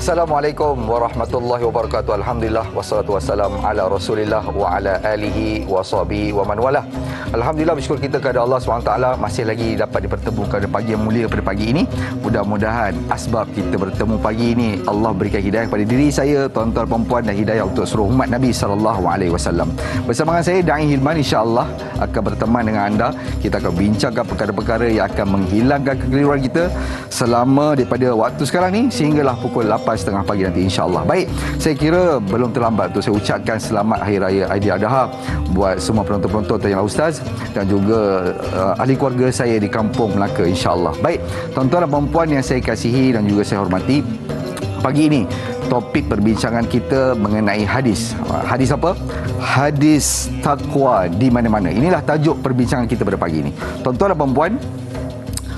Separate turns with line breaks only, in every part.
Assalamualaikum warahmatullahi wabarakatuh. Alhamdulillah wassalatu wassalam ala Rasulillah wa ala alihi wa sahbihi wa man walah. Alhamdulillah, bersyukur kita kepada Allah SWT masih lagi dapat dipertemukan pada pagi yang mulia pada pagi ini. Mudah-mudahan asbab kita bertemu pagi ini Allah berikan hidayah kepada diri saya, tuan-tuan perempuan, dan hidayah untuk seluruh umat Nabi SAW. Bersama dengan saya Da'i Hilman, insya-Allah akan berteman dengan anda. Kita akan bincangkan perkara-perkara yang akan menghilangkan kekeliruan kita selama daripada waktu sekarang ni sehinggalah pukul 8.30 pagi nanti, insya-Allah. Baik, saya kira belum terlambat untuk saya ucapkan selamat Hari Raya Aidiladha buat semua penonton-penonton Tanyalah Ustaz dan juga ahli keluarga saya di Kampung Melaka, insya-Allah. Baik, tuan-tuan dan puan yang saya kasihi dan juga saya hormati, pagi ini topik perbincangan kita mengenai hadis. Hadis apa? Hadis takwa di mana-mana. Inilah tajuk perbincangan kita pada pagi ini. Tuan-tuan dan puan,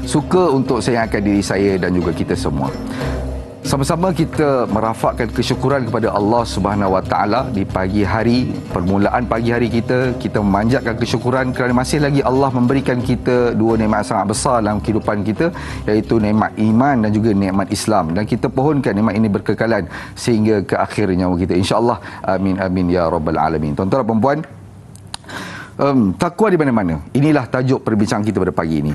suka untuk saya angkat diri saya dan juga kita semua. Sama-sama kita merafakkan kesyukuran kepada Allah Subhanahu Wa Taala di pagi hari, permulaan pagi hari kita memanjatkan kesyukuran kerana masih lagi Allah memberikan kita dua nikmat sangat besar dalam kehidupan kita, iaitu nikmat iman dan juga nikmat Islam, dan kita pohonkan nikmat ini berkekalan sehingga ke akhir nyawa kita, insya-Allah. Amin amin ya rabbal alamin. Tuan-tuan dan puan, takwa di mana-mana. Inilah tajuk perbincangan kita pada pagi ini.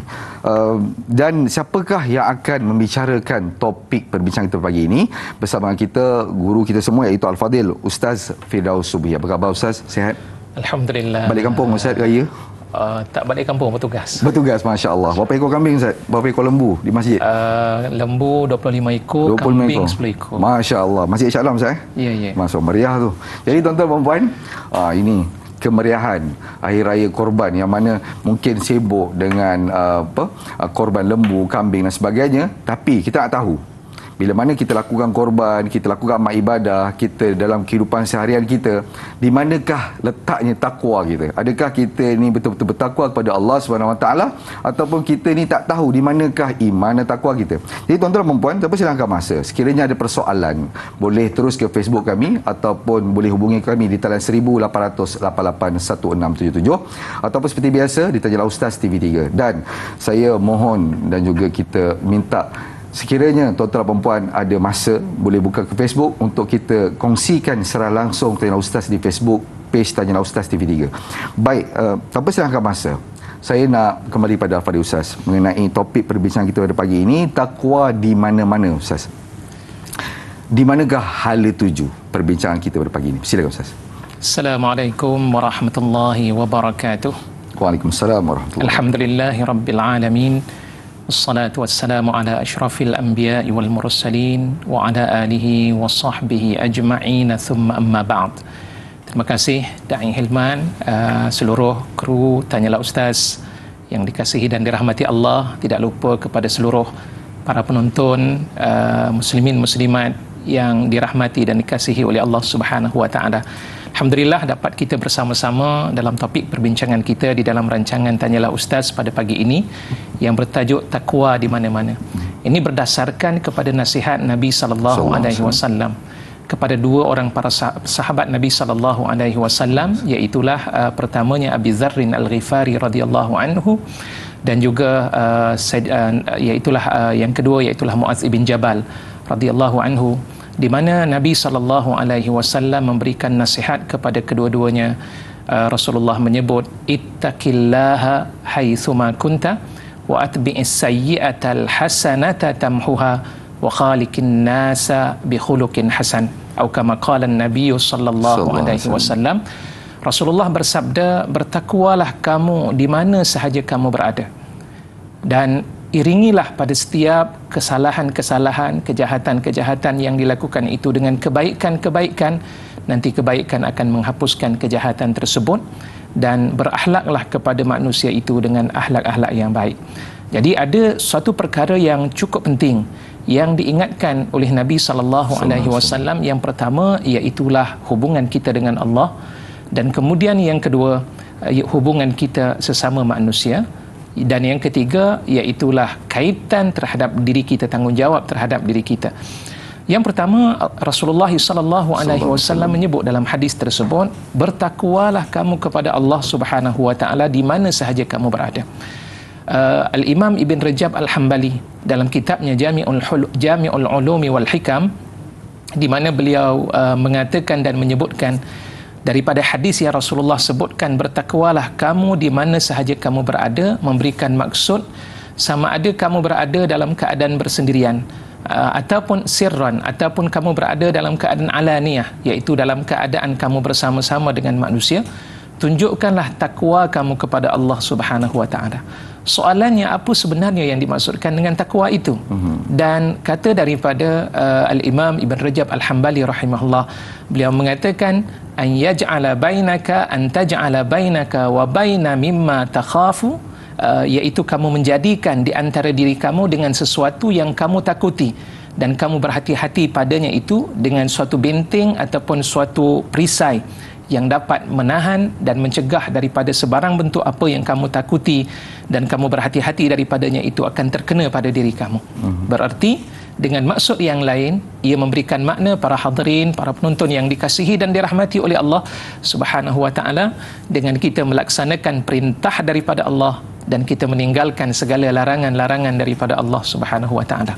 Dan siapakah yang akan membicarakan topik perbincangan kita pagi ini? Bersama kita guru kita semua, iaitu Al-Fadil Ustaz Firdaus Subuhi. Apa khabar Ustaz? Sihat?
Alhamdulillah.
Balik kampung Ustaz raya?
Tak balik kampung, bertugas.
Bertugas, masya-Allah. Berapa ekor kambing Ustaz? Berapa ekor lembu di masjid?
Lembu 25 ekor,
25
kambing
ekor.
10 ekor.
Masya-Allah. Masjid Shah Alam Ustaz?
Ya, ya.
Masuk meriah tu. Jadi tuan-tuan dan puan, ini kemeriahan Hari Raya Korban yang mana mungkin sibuk dengan korban lembu, kambing dan sebagainya, tapi kita tak tahu bila mana kita lakukan korban, kita lakukan amal ibadah kita dalam kehidupan seharian kita, di manakah letaknya takwa kita? Adakah kita ni betul-betul bertakwa kepada Allah Subhanahu Wa Taala, ataupun kita ni tak tahu di manakah iman dan takwa kita? Jadi tuan-tuan dan puan, tanpa silangkan masa, sekiranya ada persoalan boleh terus ke Facebook kami ataupun boleh hubungi kami di talian 1800 88 1677 ataupun seperti biasa di Tanyalah Ustaz TV3. Dan saya mohon dan juga kita minta, sekiranya tuan-tuan dan puan ada masa, boleh buka ke Facebook untuk kita kongsikan secara langsung Tanyalah Ustaz di Facebook page Tanyalah Ustaz TV3. Baik, tanpa silangkan masa, saya nak kembali pada Al-Fadil Ustaz mengenai topik perbincangan kita pada pagi ini, takwa di mana-mana Ustaz. Di manakah hala tuju perbincangan kita pada pagi ini? Silakan Ustaz.
Assalamualaikum warahmatullahi wabarakatuh.
Waalaikumsalam warahmatullahi wabarakatuh.
Alhamdulillahi rabbil alamin. Wassalatu wassalamu ala asyrafil anbiya'i wal mursalin wa ala alihi wa sahbihi ajma'in, thumma amma ba'd. Terima kasih Da'i Hilman, seluruh kru Tanyalah Ustaz yang dikasihi dan dirahmati Allah. Tidak lupa kepada seluruh para penonton, muslimin muslimat yang dirahmati dan dikasihi oleh Allah Subhanahu Wa Taala. Alhamdulillah dapat kita bersama-sama dalam topik perbincangan kita di dalam rancangan Tanyalah Ustaz pada pagi ini yang bertajuk takwa di mana-mana. Ini berdasarkan kepada nasihat Nabi sallallahu alaihi wasallam kepada dua orang para sahabat Nabi sallallahu alaihi wasallam, iaitu pertamanya Abi Dzarrin Al-Ghifari radhiyallahu anhu, dan juga yang kedua iaitu Muaz bin Jabal radhiyallahu anhu, di mana Nabi sallallahu alaihi wasallam memberikan nasihat kepada kedua-duanya. Rasulullah menyebut, ittaqillaha haitsuma kunta wa atbi'is sayyi'atal hasanata tamhuha wa khaliqin nasa bi khuluqin hasan, atau kama qala an-nabiy sallallahu alaihi wasallam. Rasulullah bersabda, bertakwalah kamu di mana sahaja kamu berada, dan iringilah pada setiap kesalahan-kesalahan, kejahatan-kejahatan yang dilakukan itu dengan kebaikan-kebaikan. Nanti kebaikan akan menghapuskan kejahatan tersebut, dan berakhlaklah kepada manusia itu dengan akhlak-akhlak yang baik. Jadi ada suatu perkara yang cukup penting yang diingatkan oleh Nabi sallallahu alaihi wasallam. Yang pertama iaitulah hubungan kita dengan Allah, dan kemudian yang kedua hubungan kita sesama manusia, dan yang ketiga iaitulah kaitan terhadap diri kita, tanggungjawab terhadap diri kita. Yang pertama, Rasulullah sallallahu alaihi wasallam menyebut dalam hadis tersebut, bertakwalah kamu kepada Allah Subhanahu wa taala di mana sahaja kamu berada. Al-Imam Ibn Rajab Al-Hambali dalam kitabnya Jami'ul Ulumi wal Hikam di mana beliau mengatakan dan menyebutkan daripada hadis yang Rasulullah sebutkan, bertakwalah kamu di mana sahaja kamu berada, memberikan maksud sama ada kamu berada dalam keadaan bersendirian ataupun sirran, ataupun kamu berada dalam keadaan alaniyah, iaitu dalam keadaan kamu bersama-sama dengan manusia. Tunjukkanlah takwa kamu kepada Allah Subhanahu wa taala. Soalannya, apa sebenarnya yang dimaksudkan dengan takwa itu? Dan kata daripada Al-Imam Ibn Rajab Al-Hambali rahimahullah, beliau mengatakan an yaj'ala bainaka an taj'ala bainaka wa baina mimma takhafu, iaitu kamu menjadikan di antara diri kamu dengan sesuatu yang kamu takuti dan kamu berhati-hati padanya itu dengan suatu benteng ataupun suatu perisai yang dapat menahan dan mencegah daripada sebarang bentuk apa yang kamu takuti dan kamu berhati-hati daripadanya itu akan terkena pada diri kamu. Berarti dengan maksud yang lain, ia memberikan makna para hadirin, para penonton yang dikasihi dan dirahmati oleh Allah Subhanahu wa taala, dengan kita melaksanakan perintah daripada Allah dan kita meninggalkan segala larangan-larangan daripada Allah Subhanahu wa taala.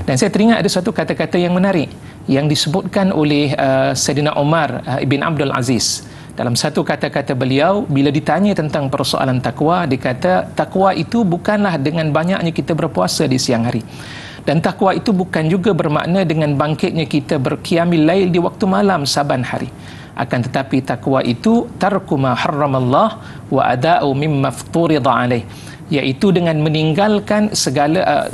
Dan saya teringat ada satu kata-kata yang menarik yang disebutkan oleh Sayyidina Umar ibn Abdul Aziz. Dalam satu kata-kata beliau, bila ditanya tentang persoalan takwa, dia kata takwa itu bukanlah dengan banyaknya kita berpuasa di siang hari, dan takwa itu bukan juga bermakna dengan bangkitnya kita berqiyamul lail di waktu malam saban hari. Akan tetapi takwa itu tarku ma harramallah wa ada'u mimma fturida alaih, iaitu dengan meninggalkan segala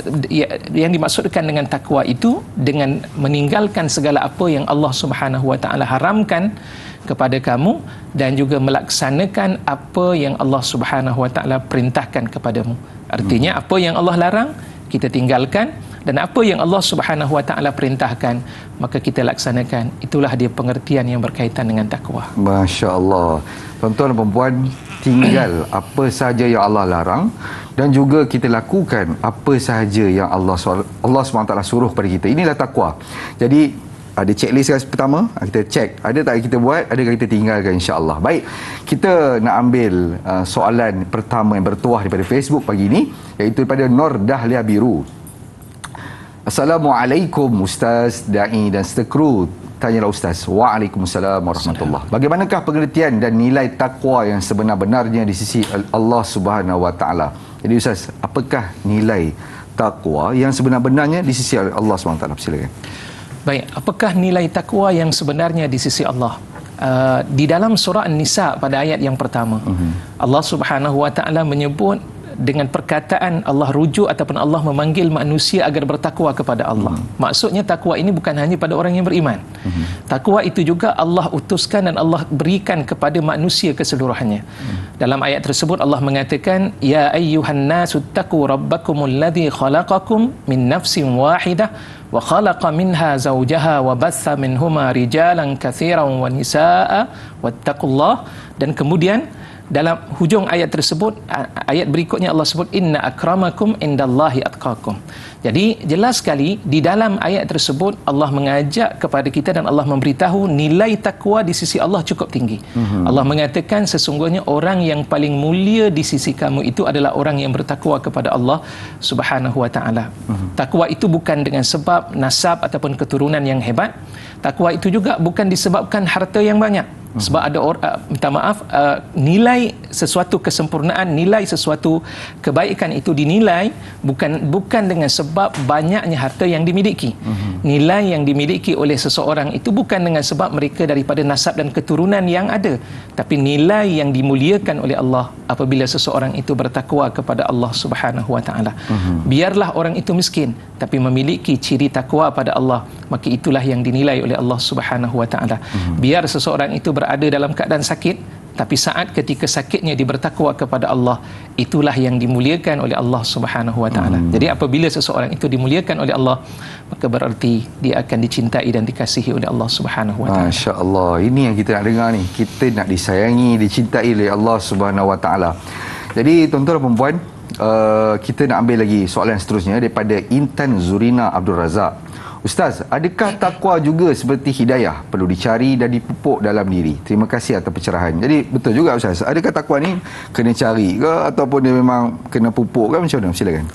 yang dimaksudkan dengan takwa itu dengan meninggalkan segala apa yang Allah Subhanahu wa taala haramkan kepada kamu dan juga melaksanakan apa yang Allah Subhanahu wa taala perintahkan kepadamu. Artinya apa yang Allah larang kita tinggalkan, dan apa yang Allah Subhanahu wa taala perintahkan maka kita laksanakan. Itulah dia pengertian yang berkaitan dengan takwa.
Masya-Allah. Tuan-tuan dan puan, tinggal apa sahaja yang Allah larang dan juga kita lakukan apa sahaja yang Allah SWT suruh kepada kita. Inilah takwa. Jadi ada checklist pertama, kita cek ada tak kita buat, ada kita tinggalkan, insya-Allah. Baik, kita nak ambil soalan pertama yang bertuah daripada Facebook pagi ini, iaitu daripada Nur Dahlia Biru. Assalamualaikum Ustaz, Da'i dan seterusnya. Tanyalah Ustaz. Waalaikumsalam warahmatullahi. Bagaimanakah pengertian dan nilai takwa yang sebenar-benarnya di sisi Allah Subhanahu wa taala? Jadi Ustaz, apakah nilai takwa yang sebenar-benarnya di sisi Allah Subhanahu wa taala? Silakan.
Baik, apakah nilai takwa yang sebenarnya di sisi Allah? Di dalam surah An-Nisa pada ayat yang pertama, Allah Subhanahu wa taala menyebut dengan perkataan Allah rujuk ataupun Allah memanggil manusia agar bertakwa kepada Allah. Maksudnya takwa ini bukan hanya pada orang yang beriman. Takwa itu juga Allah utuskan dan Allah berikan kepada manusia keseluruhannya. Dalam ayat tersebut Allah mengatakan, ya ayyuhan nasu taqu rabbakumul ladzi khalaqakum min nafsin wahidah wa khalaqa minha zawjaha wa batha minhuma rijalan katsiran wa nisaa wattaqullah. Dan kemudian dalam hujung ayat tersebut, ayat berikutnya Allah sebut inna akramakum indallahi atqakum. Jadi jelas sekali di dalam ayat tersebut Allah mengajak kepada kita dan Allah memberitahu nilai takwa di sisi Allah cukup tinggi. Allah mengatakan sesungguhnya orang yang paling mulia di sisi kamu itu adalah orang yang bertakwa kepada Allah Subhanahu wa taala. Takwa itu bukan dengan sebab nasab ataupun keturunan yang hebat. Takwa itu juga bukan disebabkan harta yang banyak. Sebab ada orang, minta maaf, nilai sesuatu kesempurnaan, nilai sesuatu kebaikan itu dinilai bukan dengan sebab banyaknya harta yang dimiliki. Nilai yang dimiliki oleh seseorang itu bukan dengan sebab mereka daripada nasab dan keturunan yang ada, tapi nilai yang dimuliakan oleh Allah apabila seseorang itu bertakwa kepada Allah Subhanahu wa taala. Biarlah orang itu miskin tapi memiliki ciri takwa pada Allah, maka itulah yang dinilai oleh Allah Subhanahu wa taala. Biar seseorang itu berada dalam keadaan sakit, tapi saat ketika sakitnya dia bertakwa kepada Allah, itulah yang dimuliakan oleh Allah Subhanahu wa taala. Jadi apabila seseorang itu dimuliakan oleh Allah, maka berarti dia akan dicintai dan dikasihi oleh Allah Subhanahu wa taala.
Masya-Allah, ini yang kita nak dengar ni. Kita nak disayangi, dicintai oleh Allah Subhanahu wa taala. Jadi tuan-tuan dan puan, kita nak ambil lagi soalan seterusnya daripada Intan Zurina Abdul Razak. Ustaz, adakah takwa juga seperti hidayah, perlu dicari dan dipupuk dalam diri? Terima kasih atas pencerahan. Jadi betul juga Ustaz, adakah takwa ni kena cari ke ataupun dia memang kena pupuk ke, macam mana? Silakan.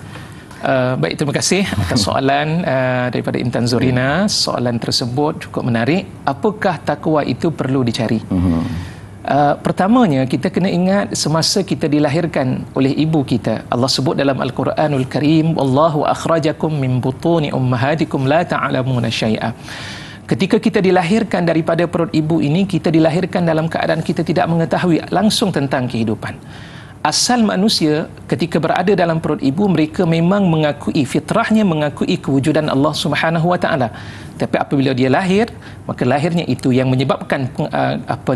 Baik, terima kasih atas soalan daripada Intan Zorina. Soalan tersebut cukup menarik. Apakah takwa itu perlu dicari? Pertamanya kita kena ingat semasa kita dilahirkan oleh ibu kita, Allah sebut dalam Al-Quranul Karim, wallahu akhrajakum min butuni ummahatikum la ta'lamuna syai'a. Ketika kita dilahirkan daripada perut ibu ini, kita dilahirkan dalam keadaan kita tidak mengetahui langsung tentang kehidupan. Asal manusia ketika berada dalam perut ibu, mereka memang mengakui, fitrahnya mengakui kewujudan Allah Subhanahu wa taala. Tapi apabila dia lahir, maka lahirnya itu yang menyebabkan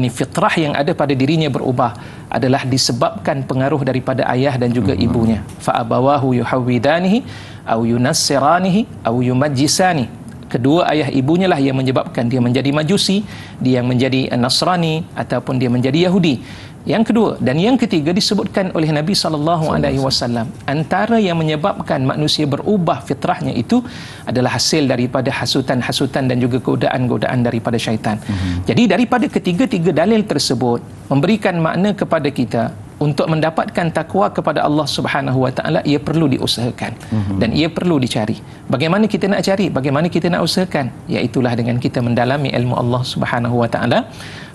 fitrah yang ada pada dirinya berubah adalah disebabkan pengaruh daripada ayah dan juga ibunya. Fa abawahu yuhawwidanihi aw yunassiranihi aw yumajjisani. Kedua ayah ibunya lah yang menyebabkan dia menjadi Majusi, dia menjadi Nasrani ataupun dia menjadi Yahudi. Yang kedua dan yang ketiga disebutkan oleh Nabi SAW, antara yang menyebabkan manusia berubah fitrahnya itu adalah hasil daripada hasutan-hasutan dan juga godaan-godaan daripada syaitan. Jadi daripada ketiga-tiga dalil tersebut memberikan makna kepada kita untuk mendapatkan takwa kepada Allah Subhanahu wa taala, ia perlu diusahakan dan ia perlu dicari. Bagaimana kita nak cari? Bagaimana kita nak usahakan? Iaitulah dengan kita mendalami ilmu Allah Subhanahu wa taala.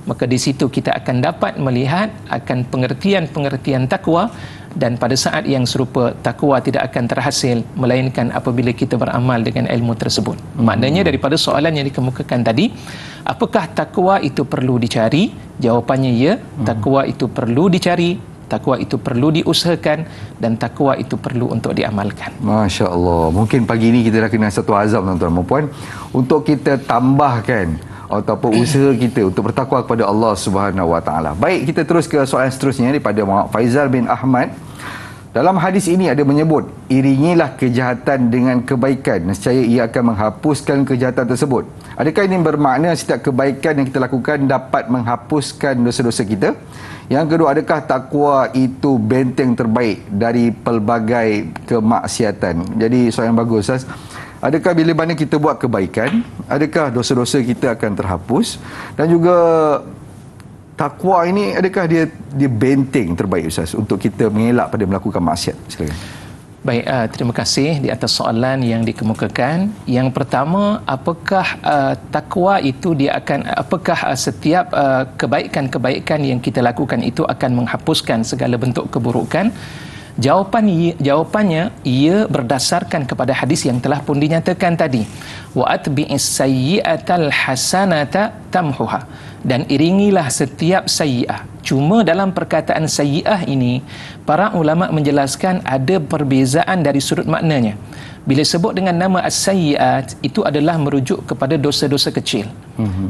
Maka di situ kita akan dapat melihat akan pengertian-pengertian takwa, dan pada saat yang serupa takwa tidak akan terhasil melainkan apabila kita beramal dengan ilmu tersebut. Maknanya daripada soalan yang dikemukakan tadi, apakah takwa itu perlu dicari? Jawapannya ya, takwa itu perlu dicari, takwa itu perlu diusahakan, dan takwa itu perlu untuk diamalkan.
Masya Allah. Mungkin pagi ini kita dah kena satu azam, tuan-tuan dan puan, untuk kita tambahkan ataupun usaha kita untuk bertakwa kepada Allah Subhanahu wa taala. Baik, kita terus ke soalan seterusnya daripada Muhammad Faizal bin Ahmad. Dalam hadis ini ada menyebut, iringilah kejahatan dengan kebaikan, nescaya ia akan menghapuskan kejahatan tersebut. Adakah ini bermakna setiap kebaikan yang kita lakukan dapat menghapuskan dosa-dosa kita? Yang kedua, adakah takwa itu benteng terbaik dari pelbagai kemaksiatan? Jadi soalan yang bagus, Ustaz. Adakah bila mana kita buat kebaikan, adakah dosa-dosa kita akan terhapus? Dan juga takwa ini, adakah dia benteng terbaik, Ustaz, untuk kita mengelak pada melakukan maksiat? Silakan.
Baik, terima kasih di atas soalan yang dikemukakan. Yang pertama, apakah takwa itu dia akan, apakah setiap kebaikan-kebaikan yang kita lakukan itu akan menghapuskan segala bentuk keburukan? Jawapannya ia berdasarkan kepada hadis yang telah pun dinyatakan tadi. Wa atbi'is sayyi'atal hasanata tamhuha. Dan iringilah setiap sayyi'ah. Cuma dalam perkataan sayyi'ah ini, para ulama menjelaskan ada perbezaan dari sudut maknanya. Bila sebut dengan nama as-sayyi'at, itu adalah merujuk kepada dosa-dosa kecil.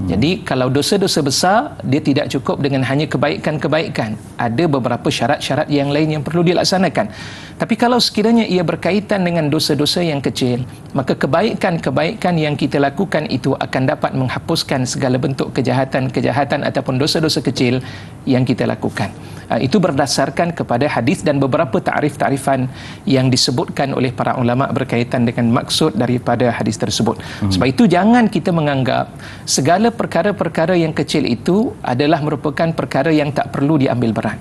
Jadi kalau dosa-dosa besar, dia tidak cukup dengan hanya kebaikan-kebaikan. Ada beberapa syarat-syarat yang lain yang perlu dilaksanakan. Tapi kalau sekiranya ia berkaitan dengan dosa-dosa yang kecil, maka kebaikan-kebaikan yang kita lakukan itu akan dapat menghapuskan segala bentuk kejahatan-kejahatan ataupun dosa-dosa kecil yang kita lakukan. Itu berdasarkan kepada hadis dan beberapa ta'rif-ta'rifan yang disebutkan oleh para ulama berkaitan dengan maksud daripada hadis tersebut. Sebab itu jangan kita menganggap segala perkara-perkara yang kecil itu adalah merupakan perkara yang tak perlu diambil berat.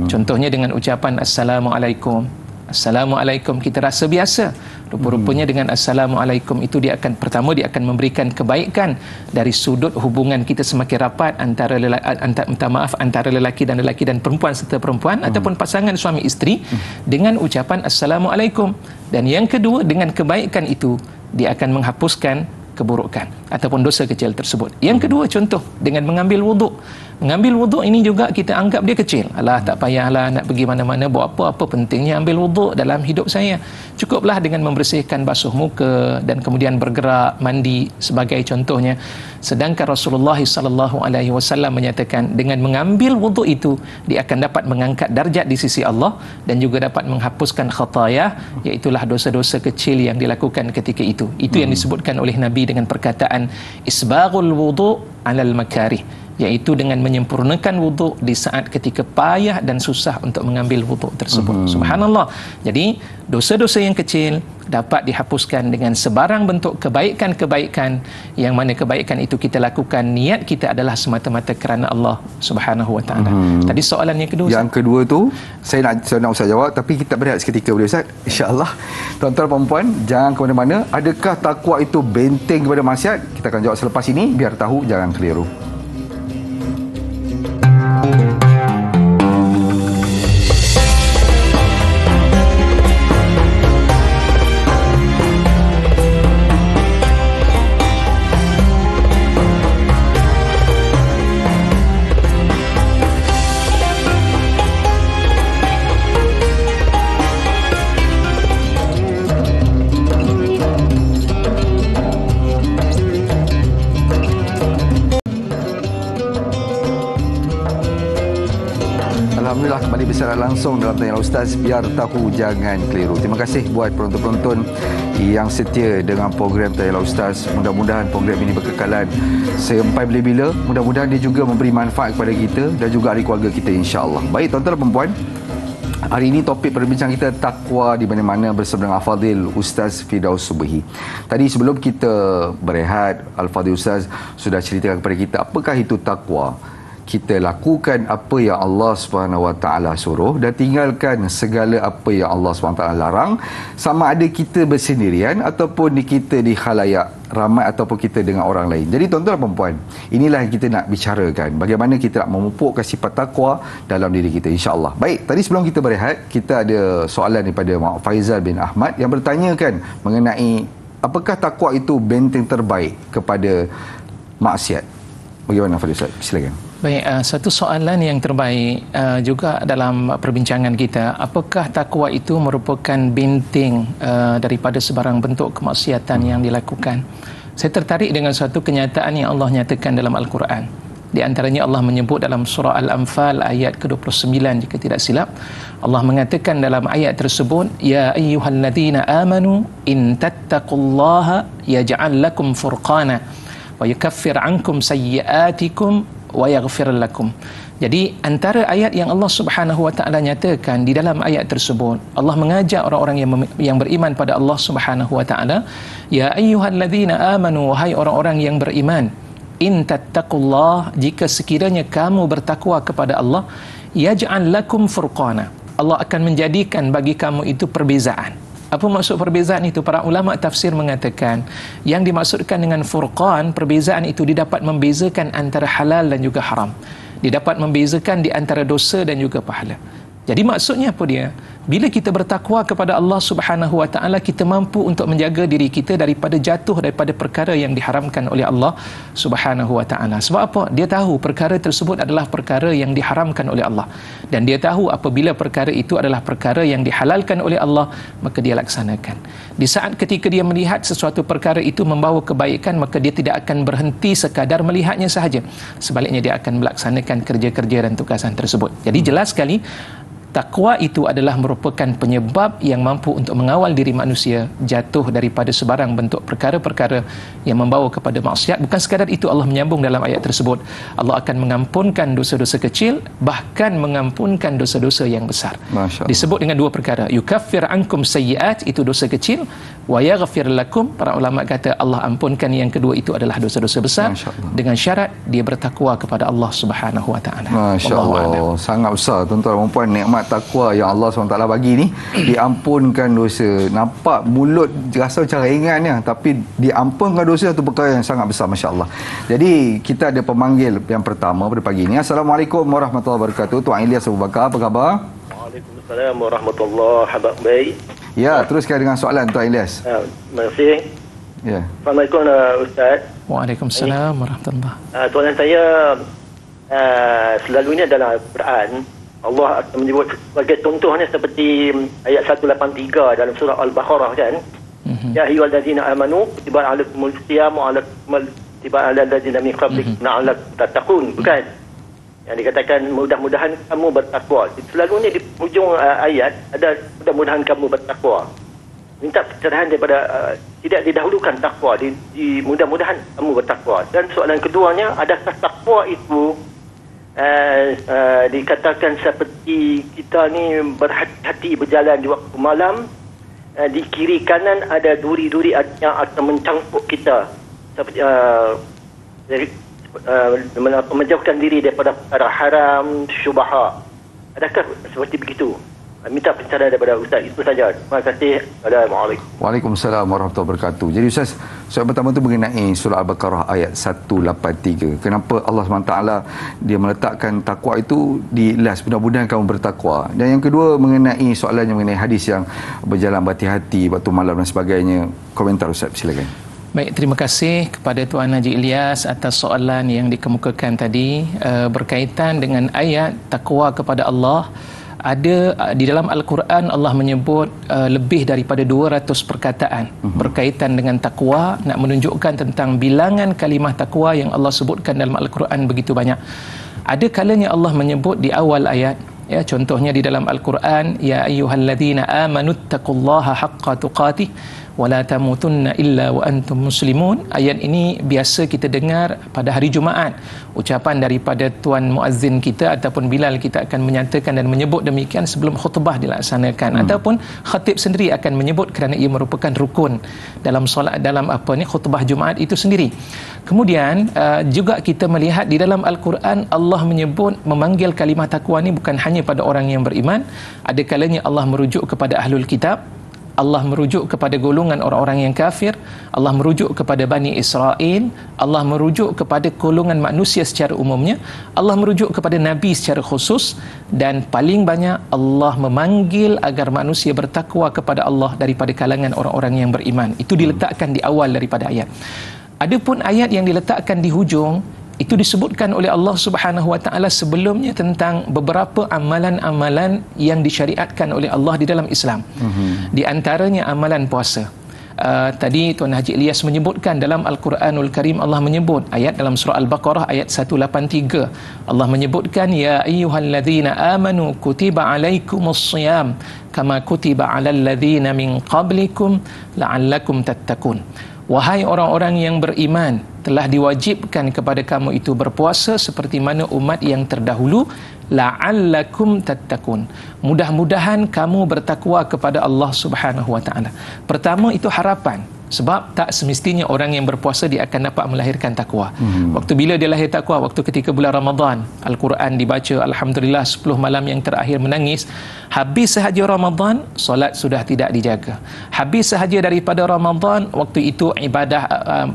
Contohnya dengan ucapan Assalamualaikum. Assalamualaikum kita rasa biasa. Rupa-rupanya dengan Assalamualaikum itu dia akan memberikan kebaikan dari sudut hubungan kita semakin rapat antara lelaki dan perempuan serta perempuan ataupun pasangan suami isteri dengan ucapan Assalamualaikum. Dan yang kedua, dengan kebaikan itu dia akan menghapuskan keburukan ataupun dosa kecil tersebut. Yang kedua, contoh dengan mengambil wuduk. Mengambil wuduk ini juga kita anggap dia kecil. Alah, tak payahlah nak pergi mana-mana buat apa pentingnya ambil wuduk dalam hidup saya. Cukuplah dengan membersihkan basuh muka dan kemudian bergerak mandi sebagai contohnya. Sedangkan Rasulullah SAW menyatakan dengan mengambil wuduk itu dia akan dapat mengangkat darjat di sisi Allah dan juga dapat menghapuskan khataya, iaitulah dosa-dosa kecil yang dilakukan ketika itu. Itu yang disebutkan oleh Nabi dengan perkataan isbaghul wudu' alal makarih, iaitu dengan menyempurnakan wuduk di saat ketika payah dan susah untuk mengambil wuduk tersebut. Subhanallah. Jadi dosa-dosa yang kecil dapat dihapuskan dengan sebarang bentuk kebaikan-kebaikan, yang mana kebaikan itu kita lakukan, niat kita adalah semata-mata kerana Allah Subhanahu wa taala. Tadi soalan yang kedua.
Yang kedua tu saya nak Ustaz jawab, tapi kita berehat seketika boleh Ustaz? Insya-Allah. Tuan-tuan dan puan, jangan ke mana-mana. Adakah takwa itu benteng kepada maksiat? Kita akan jawab selepas ini, biar tahu jangan keliru. Alhamdulillah, kembali bersiaran langsung dalam Tanya Ustaz, biar tahu jangan keliru. Terima kasih buat penonton-penonton yang setia dengan program Tanya Ustaz. Mudah-mudahan program ini berkekalan sampai bila-bila. Mudah-mudahan dia juga memberi manfaat kepada kita dan juga ahli keluarga kita, insya-Allah. Baik tuan-tuan dan puan, hari ini topik perbincangan kita takwa di mana-mana bersama dengan Al-Fadhil Ustaz Firdaus Subhi. Tadi sebelum kita berehat, Al-Fadhil Ustaz sudah ceritakan kepada kita apakah itu takwa. Kita lakukan apa yang Allah Subhanahu Wa Taala suruh dan tinggalkan segala apa yang Allah Subhanahu Wa Taala larang, sama ada kita bersendirian ataupun kita di khalayak ramai ataupun kita dengan orang lain. Jadi tuan-tuan dan puan, inilah yang kita nak bicarakan, bagaimana kita nak memupukkan sifat takwa dalam diri kita, insya-Allah. Baik, tadi sebelum kita berehat, kita ada soalan daripada Mak Faizal bin Ahmad yang bertanyakan mengenai apakah takwa itu benteng terbaik kepada maksiat. Bagaimana Fadil Ustaz? Silakan.
Baik, satu soalan yang terbaik juga dalam perbincangan kita, apakah takwa itu merupakan benteng daripada sebarang bentuk kemaksiatan yang dilakukan? Saya tertarik dengan satu kenyataan yang Allah nyatakan dalam Al-Quran. Di antaranya Allah menyebut dalam surah Al-Anfal ayat ke-29 jika tidak silap. Allah mengatakan dalam ayat tersebut, ya ayyuhalladzina amanu in tattaqullaha yaj'al lakum furqana wa yukaffir ankum sayyi'atikum wa yaghfir lakum. Jadi antara ayat yang Allah Subhanahu wa taala nyatakan di dalam ayat tersebut, Allah mengajak orang-orang yang beriman pada Allah Subhanahu wa taala, ya ayyuhalladzina amanu, wahai orang-orang yang beriman, in tattaqullah, jika sekiranya kamu bertakwa kepada Allah, yaj'al lakum furqana, Allah akan menjadikan bagi kamu itu perbezaan. Apa maksud perbezaan itu? Para ulama tafsir mengatakan yang dimaksudkan dengan furqan, perbezaan itu didapat membezakan antara halal dan juga haram. Didapat membezakan di antara dosa dan juga pahala. Jadi maksudnya apa dia? Bila kita bertakwa kepada Allah Subhanahu wa taala, kita mampu untuk menjaga diri kita daripada jatuh daripada perkara yang diharamkan oleh Allah Subhanahu wa taala. Sebab apa? Dia tahu perkara tersebut adalah perkara yang diharamkan oleh Allah, dan dia tahu apabila perkara itu adalah perkara yang dihalalkan oleh Allah, maka dia laksanakan. Di saat ketika dia melihat sesuatu perkara itu membawa kebaikan, maka dia tidak akan berhenti sekadar melihatnya sahaja. Sebaliknya dia akan melaksanakan kerja-kerja dan tugasan tersebut. Jadi jelas sekali takwa itu adalah merupakan penyebab yang mampu untuk mengawal diri manusia jatuh daripada sebarang bentuk perkara-perkara yang membawa kepada maksiat. Bukan sekadar itu, Allah menyambung dalam ayat tersebut, Allah akan mengampunkan dosa-dosa kecil, bahkan mengampunkan dosa-dosa yang besar. Disebut dengan dua perkara, yukaffir ankum sayyi'at, itu dosa kecil, wa yaghfir lakum, para ulama kata Allah ampunkan yang kedua itu adalah dosa-dosa besar, dengan syarat dia bertakwa kepada Allah Subhanahu wa taala.
Masya-Allah, sangat besar tuan-tuan dan puan nikmat takwa yang Allah SWT bagi ni. Diampunkan dosa. Nampak mulut rasa macam ringan ya, tapi diampunkan dosa itu perkara yang sangat besar, masya-Allah. Jadi kita ada pemanggil yang pertama pada pagi ini. Assalamualaikum warahmatullahi wabarakatuh. Tuan Ilyas Abu Bakar, apa khabar?
Waalaikumsalam warahmatullahi wabarakatuh.
Ya, teruskan dengan soalan Tuan Ilyas.
Terima kasih.
Ya.
Assalamualaikum Ustaz.
Waalaikumsalam warahmatullahi.
Soalan saya, selalunya dalam Al-Quran Allah akan menyebut sebagai contohnya seperti ayat 183 dalam surah Al-Baqarah kan. Ya ayyuhallazina amanu kutiba alaikumul siyam wa kutiba alal ladzina min qablikum la'allakum tattaqun, bukan? Yang dikatakan mudah-mudahan kamu bertakwa. Selalunya di hujung ayat ada mudah-mudahan kamu bertakwa. minta pencerahan daripada tidak didahulukan takwa, mudah-mudahan kamu bertakwa. Dan soalan keduanya, adakah takwa itu dikatakan seperti kita ni berhati-hati berjalan di waktu malam, di kiri kanan ada duri-duri yang akan mencangkuk kita, seperti menjauhkan diri daripada perkara haram, syubhat. Adakah seperti begitu? Minta pencerahan daripada Ustaz. Itu saja. Terima kasih. Assalamualaikum.
Waalaikumsalam warahmatullahi wabarakatuh. Jadi Ustaz, soalan pertama tu mengenai surah Al-Baqarah ayat 183. Kenapa Allah SWT dia meletakkan takwa itu di last, mudah-mudahan kamu bertakwa. Dan yang kedua mengenai soalannya mengenai hadis yang berjalan berhati-hati waktu malam dan sebagainya. Komentar Ustaz, silakan.
Baik, terima kasih kepada Tuan Haji Ilyas atas soalan yang dikemukakan tadi berkaitan dengan ayat takwa kepada Allah. Ada di dalam Al-Quran Allah menyebut lebih daripada 200 perkataan berkaitan dengan takwa, nak menunjukkan tentang bilangan kalimah takwa yang Allah sebutkan dalam Al-Quran begitu banyak. Ada kalanya Allah menyebut di awal ayat, ya, contohnya di dalam Al-Quran, ya ayyuhalladzina amanu taqullaha haqqa tuqatih wala tamutunna illa wa antum muslimun. Ayat ini biasa kita dengar pada hari Jumaat. Ucapan daripada tuan muazzin kita ataupun Bilal kita akan menyatakan dan menyebut demikian sebelum khutbah dilaksanakan, ataupun khatib sendiri akan menyebut kerana ia merupakan rukun dalam solat, dalam khutbah Jumaat itu sendiri. Kemudian juga kita melihat di dalam Al-Quran Allah menyebut memanggil kalimah takwa ni bukan hanya pada orang yang beriman. Ada kalanya Allah merujuk kepada ahlul kitab, Allah merujuk kepada golongan orang-orang yang kafir, Allah merujuk kepada Bani Israel, Allah merujuk kepada golongan manusia secara umumnya, Allah merujuk kepada Nabi secara khusus, dan paling banyak Allah memanggil agar manusia bertakwa kepada Allah daripada kalangan orang-orang yang beriman. Itu diletakkan di awal daripada ayat. Adapun ayat yang diletakkan di hujung, itu disebutkan oleh Allah Subhanahu Wa Taala sebelumnya tentang beberapa amalan-amalan yang disyariatkan oleh Allah di dalam Islam. Di antaranya amalan puasa. Tadi Tuan Haji Ilyas menyebutkan dalam Al-Quranul Karim, Allah menyebut ayat dalam surah Al-Baqarah ayat 183. Allah menyebutkan, ya ayyuhalladzina amanu kutiba alaikumus-shiyam kama kutiba alal ladzina min qablikum la'allakum tattaqun. Wahai orang-orang yang beriman, telah diwajibkan kepada kamu itu berpuasa seperti mana umat yang terdahulu, la'allakum tattaqun. Mudah-mudahan kamu bertakwa kepada Allah Subhanahu Wa Taala. Pertama itu harapan. Sebab tak semestinya orang yang berpuasa dia akan dapat melahirkan takwa. Waktu bila dia lahir takwa? Waktu ketika bulan Ramadan, Al-Quran dibaca, alhamdulillah 10 malam yang terakhir menangis. Habis sahaja Ramadan, solat sudah tidak dijaga. Habis sahaja daripada Ramadan, waktu itu ibadah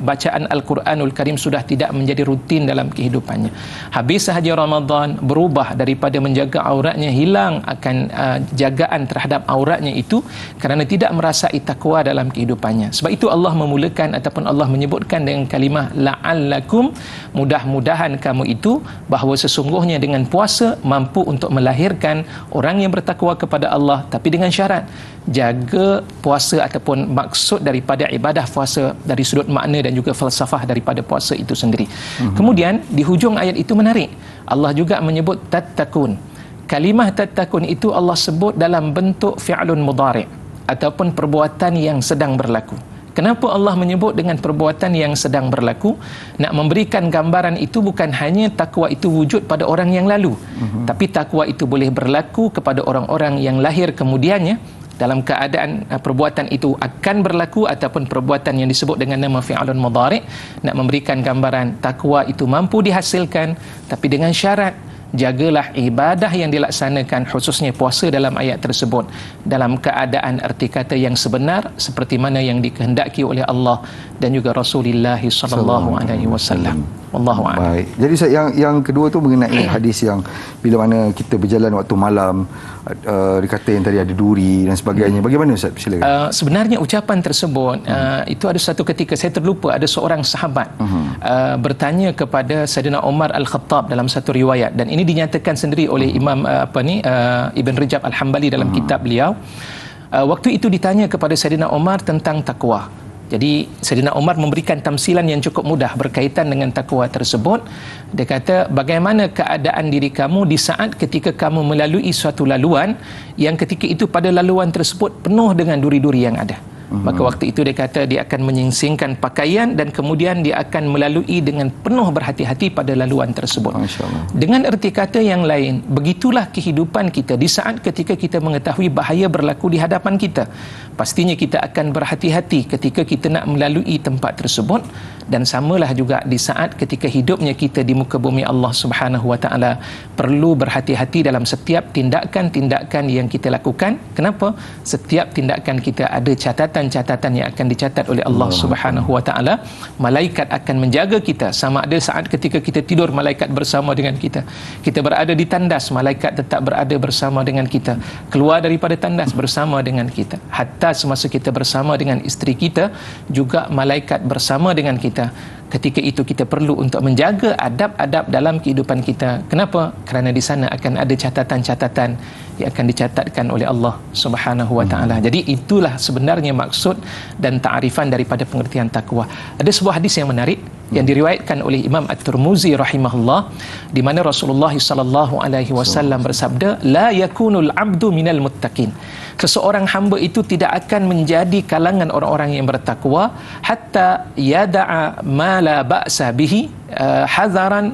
bacaan Al-Quranul Karim sudah tidak menjadi rutin dalam kehidupannya. Habis sahaja Ramadan, berubah daripada menjaga auratnya, hilang akan jagaan terhadap auratnya itu kerana tidak merasai takwa dalam kehidupannya. Sebab itu Allah memulakan ataupun Allah menyebutkan dengan kalimah la'allakum, mudah-mudahan kamu itu, bahawa sesungguhnya dengan puasa mampu untuk melahirkan orang yang bertakwa kepada Allah, tapi dengan syarat jaga puasa ataupun maksud daripada ibadah puasa dari sudut makna dan juga falsafah daripada puasa itu sendiri. Kemudian di hujung ayat itu menarik, Allah juga menyebut tattaqun. Kalimah tattaqun itu Allah sebut dalam bentuk fi'lun mudhari' ataupun perbuatan yang sedang berlaku. Kenapa Allah menyebut dengan perbuatan yang sedang berlaku? Nak memberikan gambaran itu bukan hanya takwa itu wujud pada orang yang lalu, tapi takwa itu boleh berlaku kepada orang-orang yang lahir kemudiannya dalam keadaan perbuatan itu akan berlaku, ataupun perbuatan yang disebut dengan nama fi'alun mudhari'. Nak memberikan gambaran takwa itu mampu dihasilkan, tapi dengan syarat jagalah ibadah yang dilaksanakan, khususnya puasa dalam ayat tersebut, dalam keadaan erti kata yang sebenar seperti mana yang dikehendaki oleh Allah dan juga Rasulullah sallallahu alaihi wasallam. Wallahu a'lam.
Baik. Jadi yang kedua tu mengenai hadis yang bila mana kita berjalan waktu malam, dikata yang tadi ada duri dan sebagainya. Bagaimana Ustaz? Silakan.
Sebenarnya ucapan tersebut itu ada satu ketika saya terlupa, ada seorang sahabat bertanya kepada Sayyidina Umar Al-Khattab dalam satu riwayat, dan ini dinyatakan sendiri oleh Imam Ibn Rajab Al-Hambali dalam kitab beliau. Waktu itu ditanya kepada Sayyidina Umar tentang takwa. Jadi Sayyidina Umar memberikan tamsilan yang cukup mudah berkaitan dengan takwa tersebut. Dia kata, bagaimana keadaan diri kamu di saat ketika kamu melalui suatu laluan yang ketika itu pada laluan tersebut penuh dengan duri-duri yang ada. Maka waktu itu dia kata dia akan menyingsingkan pakaian dan kemudian dia akan melalui dengan penuh berhati-hati pada laluan tersebut. Dengan erti kata yang lain, begitulah kehidupan kita di saat ketika kita mengetahui bahaya berlaku di hadapan kita. Pastinya kita akan berhati-hati ketika kita nak melalui tempat tersebut, dan samalah juga di saat ketika hidupnya kita di muka bumi Allah Subhanahu wa taala, perlu berhati-hati dalam setiap tindakan-tindakan yang kita lakukan. Kenapa? Setiap tindakan kita ada catatan-catatan yang akan dicatat oleh Allah Subhanahu wa taala. Malaikat akan menjaga kita, sama ada saat ketika kita tidur malaikat bersama dengan kita, kita berada di tandas malaikat tetap berada bersama dengan kita, keluar daripada tandas bersama dengan kita, hatta semasa kita bersama dengan isteri kita juga malaikat bersama dengan kita. Ketika itu kita perlu untuk menjaga adab-adab dalam kehidupan kita. Kenapa? Kerana di sana akan ada catatan-catatan yang akan dicatatkan oleh Allah Subhanahu wa taala. Jadi itulah sebenarnya maksud dan ta'rifan daripada pengertian takwa. Ada sebuah hadis yang menarik yang diriwayatkan oleh Imam At-Tirmizi rahimahullah, di mana Rasulullah sallallahu alaihi wasallam bersabda, la yakunul 'abdu minal muttaqin. Seseorang hamba itu tidak akan menjadi kalangan orang-orang yang bertakwa hatta yada'a ma la ba'sa bihi hadaran,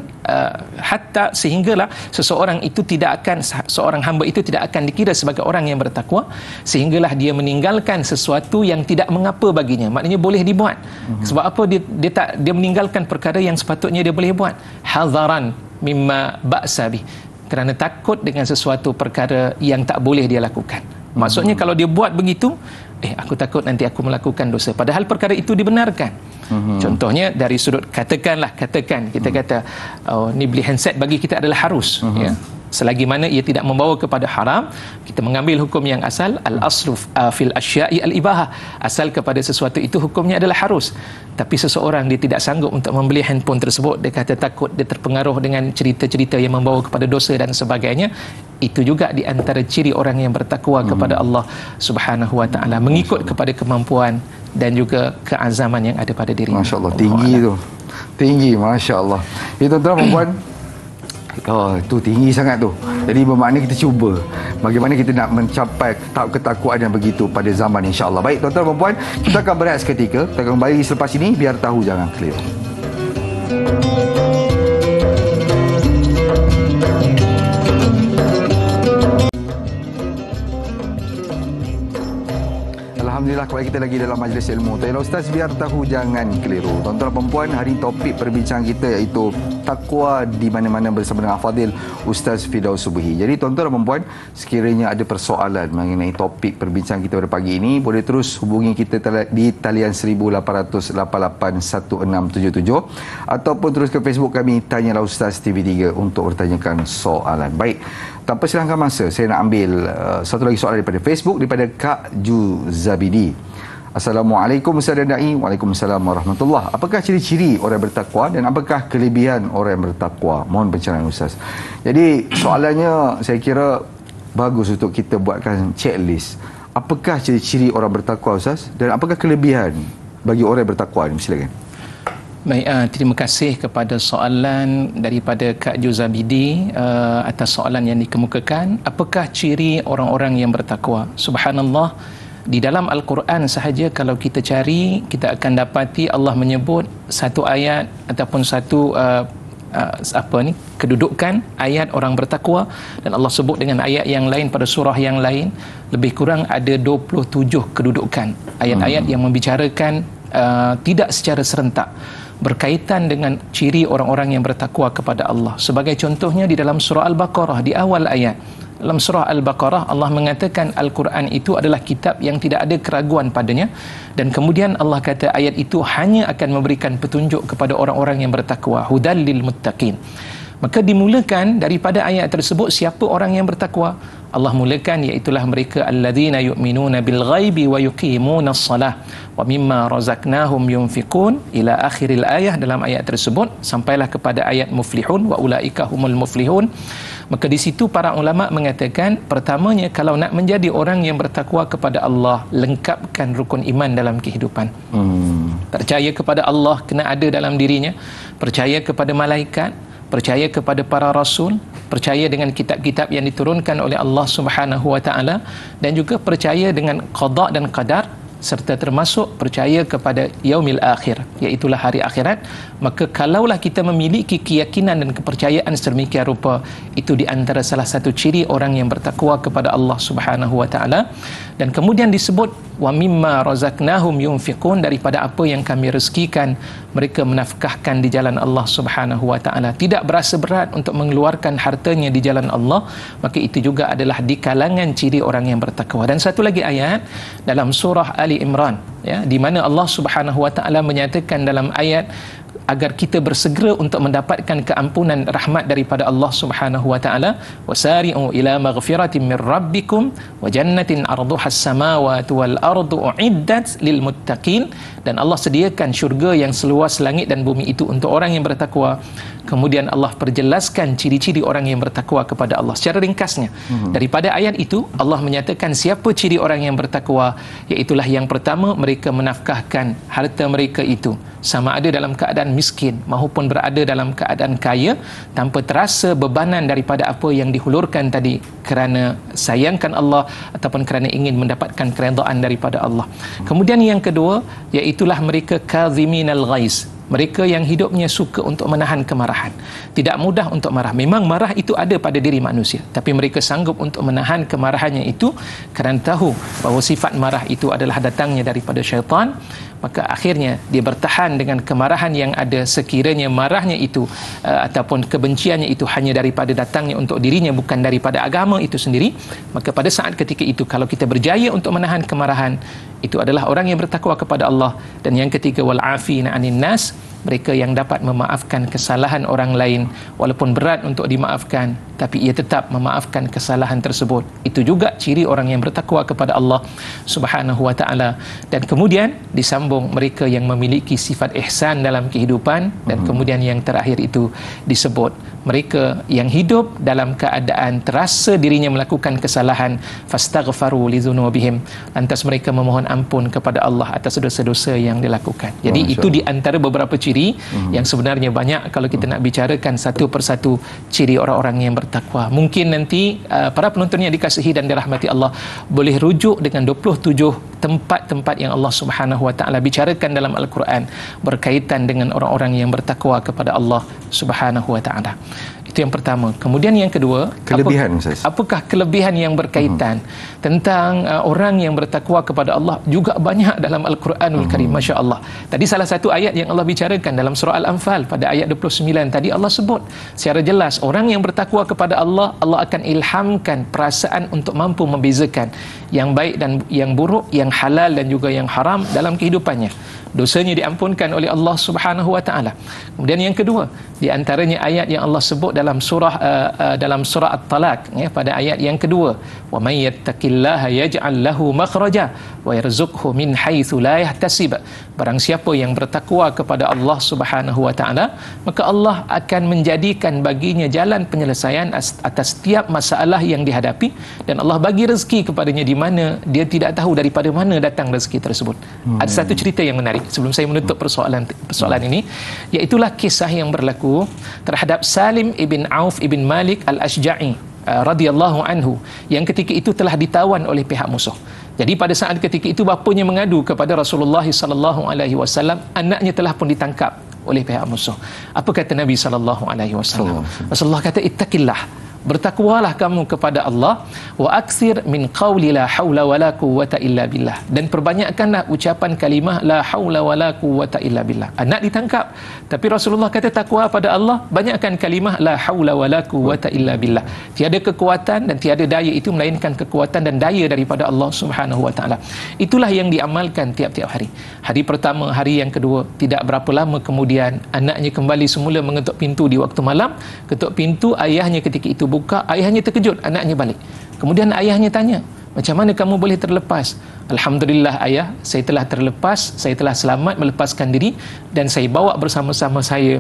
hatta sehinggalah seseorang hamba itu tidak akan dikira sebagai orang yang bertakwa sehinggalah dia meninggalkan sesuatu yang tidak mengapa baginya. Maknanya boleh dibuat. Sebab apa dia meninggalkan perkara yang sepatutnya dia boleh buat? Hadaran mimma ba'sa bih, kerana takut dengan sesuatu perkara yang tak boleh dia lakukan. Maksudnya kalau dia buat begitu, aku takut nanti aku melakukan dosa, padahal perkara itu dibenarkan. Contohnya dari sudut katakan kita kata ni beli handset bagi kita adalah harus, ya. Selagi mana ia tidak membawa kepada haram, kita mengambil hukum yang asal, al-aslu fil asya'i al-ibahah. Asal kepada sesuatu itu hukumnya adalah harus. Tapi seseorang dia tidak sanggup untuk membeli handphone tersebut, dia kata takut dia terpengaruh dengan cerita-cerita yang membawa kepada dosa dan sebagainya. Itu juga di antara ciri orang yang bertakwa kepada Allah Subhanahu wa taala, mengikut kepada kemampuan dan juga keazaman yang ada pada diri.
Masya-Allah, tinggi tu. Tinggi, masya-Allah. Itu tuan-tuan dan puan, tu tinggi sangat tu. Jadi bermakna kita cuba bagaimana kita nak mencapai tahap ketakwaan yang begitu pada zaman insya-Allah. Baik tuan-tuan dan puan, kita akan berehat seketika. Kita akan kembali selepas ini, biar tahu jangan keliru. Alhamdulillah, kembali kita lagi dalam majlis ilmu. Tanya Ustaz, biar tahu jangan keliru. Tuan-tuan dan puan, hari ini topik perbincangan kita iaitu takwa di mana-mana bersama dengan Al-Fadhil Ustaz Firdaus Subuhi. Jadi tuan-tuan dan puan, sekiranya ada persoalan mengenai topik perbincangan kita pada pagi ini, boleh terus hubungi kita di talian 1800881677 ataupun terus ke Facebook kami Tanyalah Ustaz TV3 untuk bertanyakan soalan. Baik, tanpa silangkan masa, saya nak ambil satu lagi soalan daripada Facebook, daripada Kak Ju Zabidi. Assalamualaikum Ustaz dan Da'i. Waalaikumsalam warahmatullahi. Apakah ciri-ciri orang bertakwa dan apakah kelebihan orang yang bertakwa? Mohon pencerahan Ustaz. Jadi soalannya saya kira bagus untuk kita buatkan checklist. Apakah ciri-ciri orang bertakwa Ustaz dan apakah kelebihan bagi orang yang bertakwa ni? Silakan.
Baik, terima kasih kepada soalan daripada Kak Juzabidi atas soalan yang dikemukakan. Apakah ciri orang-orang yang bertakwa? Subhanallah, di dalam Al-Quran sahaja kalau kita cari, kita akan dapati Allah menyebut satu ayat ataupun satu kedudukan ayat orang bertakwa, dan Allah sebut dengan ayat yang lain pada surah yang lain. Lebih kurang ada 27 kedudukan ayat-ayat yang membicarakan tidak secara serentak berkaitan dengan ciri orang-orang yang bertakwa kepada Allah. Sebagai contohnya di dalam surah Al-Baqarah, di awal ayat dalam surah Al-Baqarah, Allah mengatakan Al-Quran itu adalah kitab yang tidak ada keraguan padanya, dan kemudian Allah kata ayat itu hanya akan memberikan petunjuk kepada orang-orang yang bertakwa, hudal lil muttaqin. Maka dimulakan daripada ayat tersebut siapa orang yang bertakwa. Allah mulakan iaitulah mereka alladzina yu'minuna bil ghaibi wa yuqimunas salah wa mimma razaqnahum yunfiqun ila akhiril ayah. Dalam ayat tersebut sampailah kepada ayat muflihun wa ulaika humul muflihun. Maka di situ para ulama mengatakan, pertamanya kalau nak menjadi orang yang bertakwa kepada Allah, lengkapkan rukun iman dalam kehidupan. Percaya kepada Allah kena ada dalam dirinya, percaya kepada malaikat, percaya kepada para rasul, percaya dengan kitab-kitab yang diturunkan oleh Allah Subhanahu wa taala, dan juga percaya dengan qada dan qadar, serta termasuk percaya kepada yaumil akhir, iaitulah hari akhirat, maka kalaulah kita memiliki keyakinan dan kepercayaan sedemikian rupa, itu di antara salah satu ciri orang yang bertakwa kepada Allah Subhanahu wa taala. Dan kemudian disebut wa mimma razaqnahum yunfiqun, daripada apa yang kami rezekikan mereka menafkahkan di jalan Allah Subhanahu wa taala, tidak berasa berat untuk mengeluarkan hartanya di jalan Allah, maka itu juga adalah di kalangan ciri orang yang bertakwa. Dan satu lagi ayat dalam surah Ali Imran, ya, di mana Allah Subhanahu wa taala menyatakan dalam ayat agar kita bersegera untuk mendapatkan keampunan rahmat daripada Allah Subhanahu wa taala, wasari'u ila maghfiratin min rabbikum wa jannatin 'arduhas samawati wal ardu uiddat lil muttaqin, dan Allah sediakan syurga yang seluas langit dan bumi itu untuk orang yang bertakwa. Kemudian Allah perjelaskan ciri-ciri orang yang bertakwa kepada Allah secara ringkasnya. Daripada ayat itu Allah menyatakan siapa ciri orang yang bertakwa, iaitulah yang pertama, mereka menafkahkan harta mereka itu sama ada dalam keadaan miskin maupun berada dalam keadaan kaya, tanpa terasa bebanan daripada apa yang dihulurkan tadi, kerana sayangkan Allah ataupun kerana ingin mendapatkan keredaan daripada Allah. Kemudian yang kedua, iaitulah mereka kaziminal ghaiz, mereka yang hidupnya suka untuk menahan kemarahan, tidak mudah untuk marah. Memang marah itu ada pada diri manusia, tapi mereka sanggup untuk menahan kemarahannya itu kerana tahu bahawa sifat marah itu adalah datangnya daripada syaitan. Maka akhirnya dia bertahan dengan kemarahan yang ada, sekiranya marahnya itu ataupun kebenciannya itu hanya daripada datangnya untuk dirinya, bukan daripada agama itu sendiri. Maka pada saat ketika itu, kalau kita berjaya untuk menahan kemarahan, itu adalah orang yang bertakwa kepada Allah. Dan yang ketiga, wal afina anin nas, mereka yang dapat memaafkan kesalahan orang lain walaupun berat untuk dimaafkan, tapi ia tetap memaafkan kesalahan tersebut. Itu juga ciri orang yang bertakwa kepada Allah Subhanahu wa taala. Dan kemudian disambung mereka yang memiliki sifat ihsan dalam kehidupan, dan kemudian yang terakhir itu disebut mereka yang hidup dalam keadaan terasa dirinya melakukan kesalahan, fastaghfaru li dzunubihim, lantas mereka memohon ampun kepada Allah atas dosa-dosa yang dilakukan. Jadi itu di antara beberapa ciri yang sebenarnya banyak kalau kita nak bicarakan satu persatu ciri orang-orang yang bertakwa. Mungkin nanti para penonton yang dikasihi dan dirahmati Allah boleh rujuk dengan 27 tempat-tempat yang Allah Subhanahu wa taala bicarakan dalam Al-Quran berkaitan dengan orang-orang yang bertakwa kepada Allah Subhanahu wa taala. Itu yang pertama. Kemudian yang kedua,
kelebihan,
apakah kelebihan yang berkaitan tentang orang yang bertakwa kepada Allah? Juga banyak dalam Al-Quranul Karim, Masya Allah. Tadi salah satu ayat yang Allah bicarakan dalam surah Al-Anfal pada ayat 29, tadi Allah sebut secara jelas orang yang bertakwa kepada Allah, Allah akan ilhamkan perasaan untuk mampu membezakan yang baik dan yang buruk, yang halal dan juga yang haram dalam kehidupannya. Dosanya diampunkan oleh Allah Subhanahu wa taala. Kemudian yang kedua, di antaranya ayat yang Allah sebut dalam surah At-Talaq, ya, pada ayat yang kedua, wa may yattaqillaha yaj'al lahu makhraja wa yarzuqhu min haitsu la yahtasib. Barang siapa yang bertakwa kepada Allah Subhanahu wa taala, maka Allah akan menjadikan baginya jalan penyelesaian atas setiap masalah yang dihadapi, dan Allah bagi rezeki kepadanya di mana dia tidak tahu daripada mana datang rezeki tersebut. Ada satu cerita yang menarik sebelum saya menutup persoalan ini, iaitulah kisah yang berlaku terhadap Salim ibn Auf ibn Malik al-Ashja'i radhiyallahu anhu, yang ketika itu telah ditawan oleh pihak musuh. Jadi pada saat ketika itu bapanya mengadu kepada Rasulullah sallallahu alaihi wasallam, anaknya telah pun ditangkap oleh pihak musuh. Apa kata Nabi sallallahu alaihi wasallam? Rasulullah kata, ittaqillah, bertakwalah kamu kepada Allah, wa aksir min qawli la haula wala quwwata illa billah, dan perbanyakkanlah ucapan kalimah la haula wala quwwata illa billah. Anak ditangkap, tapi Rasulullah kata takwa pada Allah, banyakkan kalimah la haula wala quwwata illa billah. Tiada kekuatan dan tiada daya itu melainkan kekuatan dan daya daripada Allah Subhanahu wa taala. Itulah yang diamalkan tiap-tiap hari. Hari pertama, hari yang kedua, tidak berapa lama kemudian anaknya kembali semula mengetuk pintu di waktu malam. Ketuk pintu, ayahnya ketika itu buka, ayahnya terkejut, anaknya balik. Kemudian ayahnya tanya, macam mana kamu boleh terlepas? Alhamdulillah ayah, saya telah terlepas, saya telah selamat melepaskan diri, dan saya bawa bersama-sama saya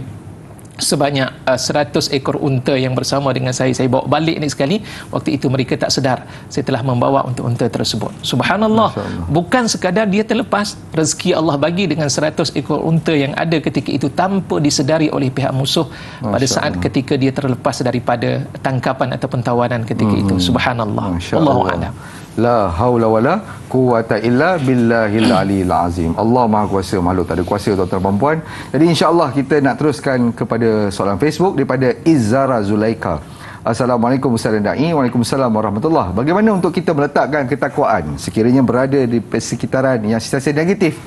sebanyak 100 ekor unta yang bersama dengan saya bawa balik ni sekali. Waktu itu mereka tak sedar saya telah membawa unta-unta tersebut. Subhanallah, bukan sekadar dia terlepas, rezeki Allah bagi dengan 100 ekor unta yang ada ketika itu tanpa disedari oleh pihak musuh pada saat ketika dia terlepas daripada tangkapan ataupun tawanan ketika itu. Subhanallah. Allahu a'lam.
La haula wala quwata illa billahil aliyil azim. Allah Maha Kuasa, makhluk tak ada kuasa, tuan-tuan dan puan. Jadi insya-Allah kita nak teruskan kepada soalan Facebook daripada Izzara Zulaika. Assalamualaikum Ustaz dan Da'i. Waalaikumsalam warahmatullahi. Bagaimana untuk kita meletakkan ketakwaan sekiranya berada di sekitaran yang sentiasa negatif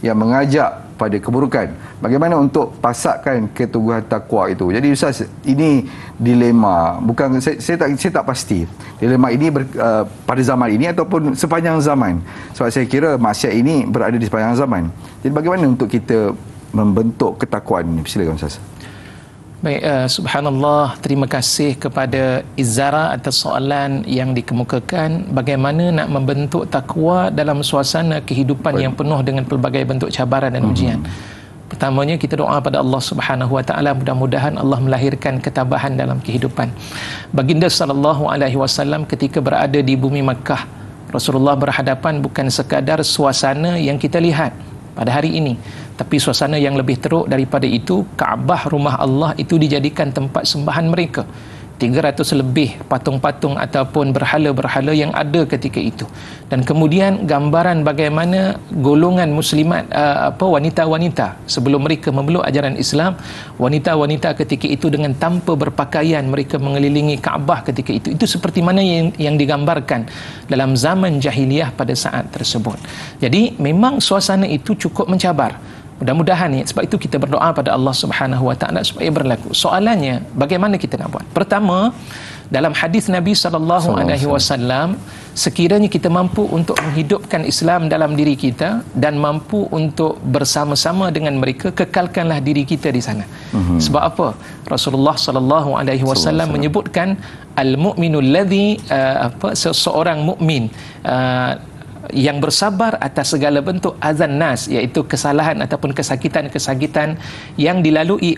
yang mengajak pada keburukan? Bagaimana untuk pasakkan keteguhan takwa itu? Jadi Ustaz, ini dilema. Bukan saya tak pasti. Dilema ini pada zaman ini ataupun sepanjang zaman. Sebab saya kira maksiat ini berada di sepanjang zaman. Jadi bagaimana untuk kita membentuk ketakwaan ini? Silakan Ustaz.
Baik, subhanallah, terima kasih kepada Izzara atas soalan yang dikemukakan, bagaimana nak membentuk takwa dalam suasana kehidupan yang penuh dengan pelbagai bentuk cabaran dan ujian. Pertamanya kita doa pada Allah Subhanahu wa taala, mudah-mudahan Allah melahirkan ketabahan dalam kehidupan. Baginda sallallahu alaihi wasallam ketika berada di bumi Makkah, Rasulullah berhadapan bukan sekadar suasana yang kita lihat pada hari ini, tapi suasana yang lebih teruk daripada itu, Kaabah, rumah Allah itu dijadikan tempat sembahan mereka. 300 lebih patung-patung ataupun berhala-berhala yang ada ketika itu. Dan kemudian gambaran bagaimana golongan muslimat, wanita-wanita sebelum mereka memeluk ajaran Islam, wanita-wanita ketika itu dengan tanpa berpakaian mereka mengelilingi Kaabah ketika itu. Itu seperti mana yang digambarkan dalam zaman jahiliyah pada saat tersebut. Jadi memang suasana itu cukup mencabar. Mudah-mudahan ni, sebab itu kita berdoa pada Allah Subhanahu wa taala supaya berlaku. Soalannya, bagaimana kita nak buat? Pertama, dalam hadis Nabi sallallahu alaihi wasallam, sekiranya kita mampu untuk menghidupkan Islam dalam diri kita dan mampu untuk bersama-sama dengan mereka, kekalkanlah diri kita di sana. Sebab apa? Rasulullah sallallahu alaihi wasallam menyebutkan al-mu'minul ladzi seseorang mukmin yang bersabar atas segala bentuk azan nas, iaitu kesalahan ataupun kesakitan-kesakitan yang dilalui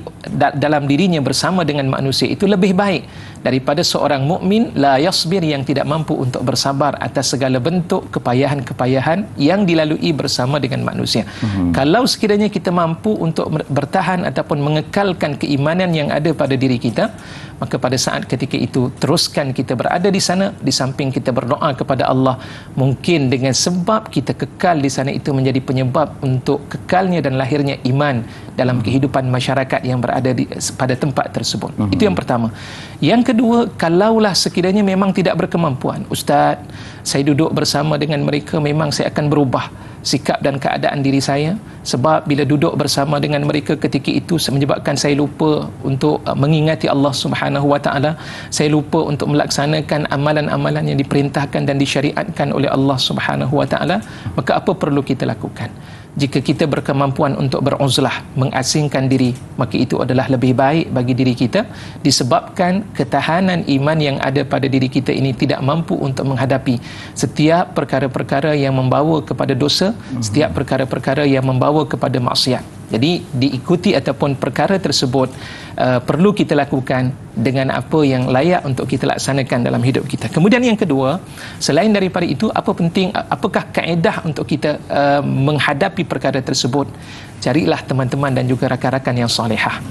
dalam dirinya bersama dengan manusia, itu lebih baik daripada seorang mukmin la yasbir yang tidak mampu untuk bersabar atas segala bentuk kepayahan-kepayahan yang dilalui bersama dengan manusia. Kalau sekiranya kita mampu untuk bertahan ataupun mengekalkan keimanan yang ada pada diri kita, maka pada saat ketika itu teruskan kita berada di sana, di samping kita berdoa kepada Allah. Mungkin dengan sebab kita kekal di sana itu menjadi penyebab untuk kekalnya dan lahirnya iman dalam kehidupan masyarakat yang berada pada tempat tersebut. Itu yang pertama. Yang kedua, kalaulah sekiranya memang tidak berkemampuan, Ustaz, saya duduk bersama dengan mereka, memang saya akan berubah sikap dan keadaan diri saya, sebab bila duduk bersama dengan mereka ketika itu menyebabkan saya lupa untuk mengingati Allah Subhanahu wa taala, saya lupa untuk melaksanakan amalan-amalan yang diperintahkan dan disyariatkan oleh Allah Subhanahu wa taala. Maka apa perlu kita lakukan? Jika kita berkemampuan untuk beruzlah, mengasingkan diri, maka itu adalah lebih baik bagi diri kita, disebabkan ketahanan iman yang ada pada diri kita ini tidak mampu untuk menghadapi setiap perkara-perkara yang membawa kepada dosa, setiap perkara-perkara yang membawa kepada maksiat. Jadi diikuti ataupun perkara tersebut perlu kita lakukan dengan apa yang layak untuk kita laksanakan dalam hidup kita. Kemudian yang kedua, selain daripada itu, apakah kaedah untuk kita menghadapi perkara tersebut? Carilah teman-teman dan juga rakan-rakan yang salihah.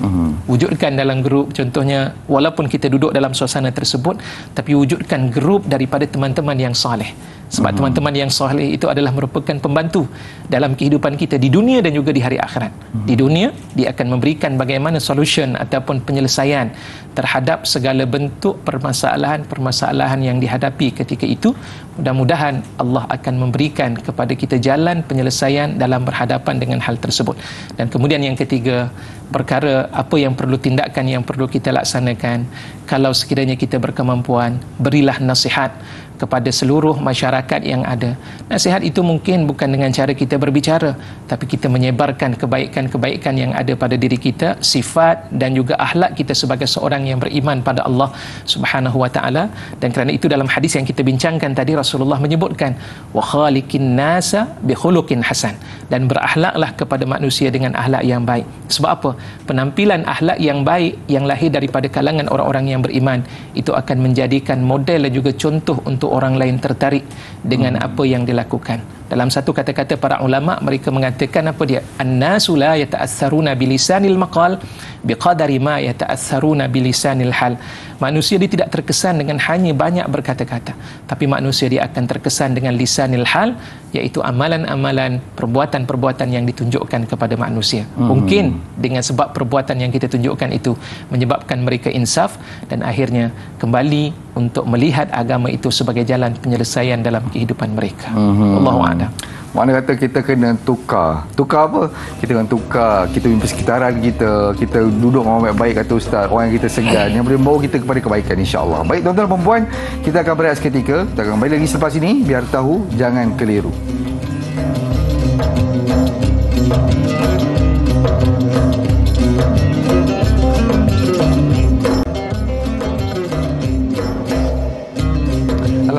Wujudkan dalam grup, contohnya walaupun kita duduk dalam suasana tersebut, tapi wujudkan grup daripada teman-teman yang salih. Sebab teman-teman yang salih itu adalah merupakan pembantu dalam kehidupan kita di dunia dan juga di hari akhirat. Di dunia, dia akan memberikan bagaimana solution ataupun penyelesaian terhadap segala bentuk permasalahan-permasalahan yang dihadapi ketika itu. Mudah-mudahan Allah akan memberikan kepada kita jalan penyelesaian dalam berhadapan dengan hal tersebut. Dan kemudian yang ketiga, perkara apa yang perlu tindakan yang perlu kita laksanakan. Kalau sekiranya kita berkemampuan, berilah nasihat kepada seluruh masyarakat yang ada. Nasihat itu mungkin bukan dengan cara kita berbicara, tapi kita menyebarkan kebaikan-kebaikan yang ada pada diri kita, sifat dan juga akhlak kita sebagai seorang yang beriman pada Allah Subhanahu wa taala. Dan kerana itu dalam hadis yang kita bincangkan tadi, Rasulullah menyebutkan wa khaliqin nasa bi khuluqin hasan, dan berakhlaklah kepada manusia dengan akhlak yang baik. Sebab apa? bahawa penampilan akhlak yang baik yang lahir daripada kalangan orang-orang yang beriman itu akan menjadikan model dan juga contoh untuk orang lain tertarik dengan apa yang dilakukan. Dalam satu kata-kata para ulama, mereka mengatakan apa dia? An-nasu la yata'assaruna bilisanil maqal biqadari ma yata'assaruna bilisanil hal. Manusia dia tidak terkesan dengan hanya banyak berkata-kata, tapi manusia dia akan terkesan dengan lisanil hal, iaitu amalan-amalan, perbuatan-perbuatan yang ditunjukkan kepada manusia. Mungkin dengan sebab perbuatan yang kita tunjukkan itu menyebabkan mereka insaf dan akhirnya kembali untuk melihat agama itu sebagai jalan penyelesaian dalam kehidupan mereka. Allahu a'lam.
Makna kata kita kena tukar apa? Kita kena tukar kita punya persekitaran kita duduk orang baik-baik, kata Ustaz, orang yang kita segan, yang boleh membawa kita kepada kebaikan, insya-Allah. Baik tuan-tuan dan puan, kita akan berehat seketika. Kita akan kembali lagi selepas ini. Biar tahu, jangan keliru.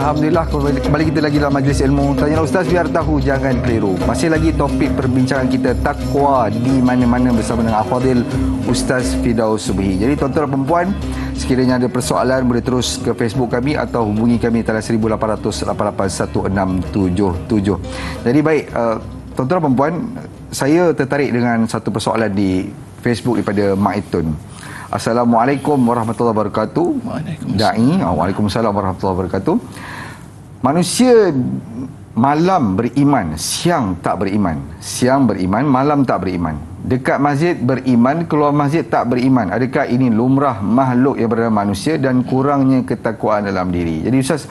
Alhamdulillah, kembali kita lagi dalam majlis ilmu. Tanya Ustaz biar tahu, jangan keliru. Masih lagi topik perbincangan kita, takwa di mana-mana, bersama dengan Al-Fadhil Ustaz Firdaus Subhi. Jadi tuan-tuan dan perempuan, sekiranya ada persoalan boleh terus ke Facebook kami atau hubungi kami talian 1800 881677. Jadi baik, tuan-tuan dan perempuan, saya tertarik dengan satu persoalan di Facebook daripada Mak Itun. Assalamualaikum warahmatullahi wabarakatuh. Da'i, waalaikumsalam warahmatullahi wabarakatuh. Manusia malam beriman, siang tak beriman. Siang beriman, malam tak beriman. Dekat masjid beriman, keluar masjid tak beriman. Adakah ini lumrah makhluk yang bernama manusia dan kurangnya ketakwaan dalam diri? Jadi Ustaz,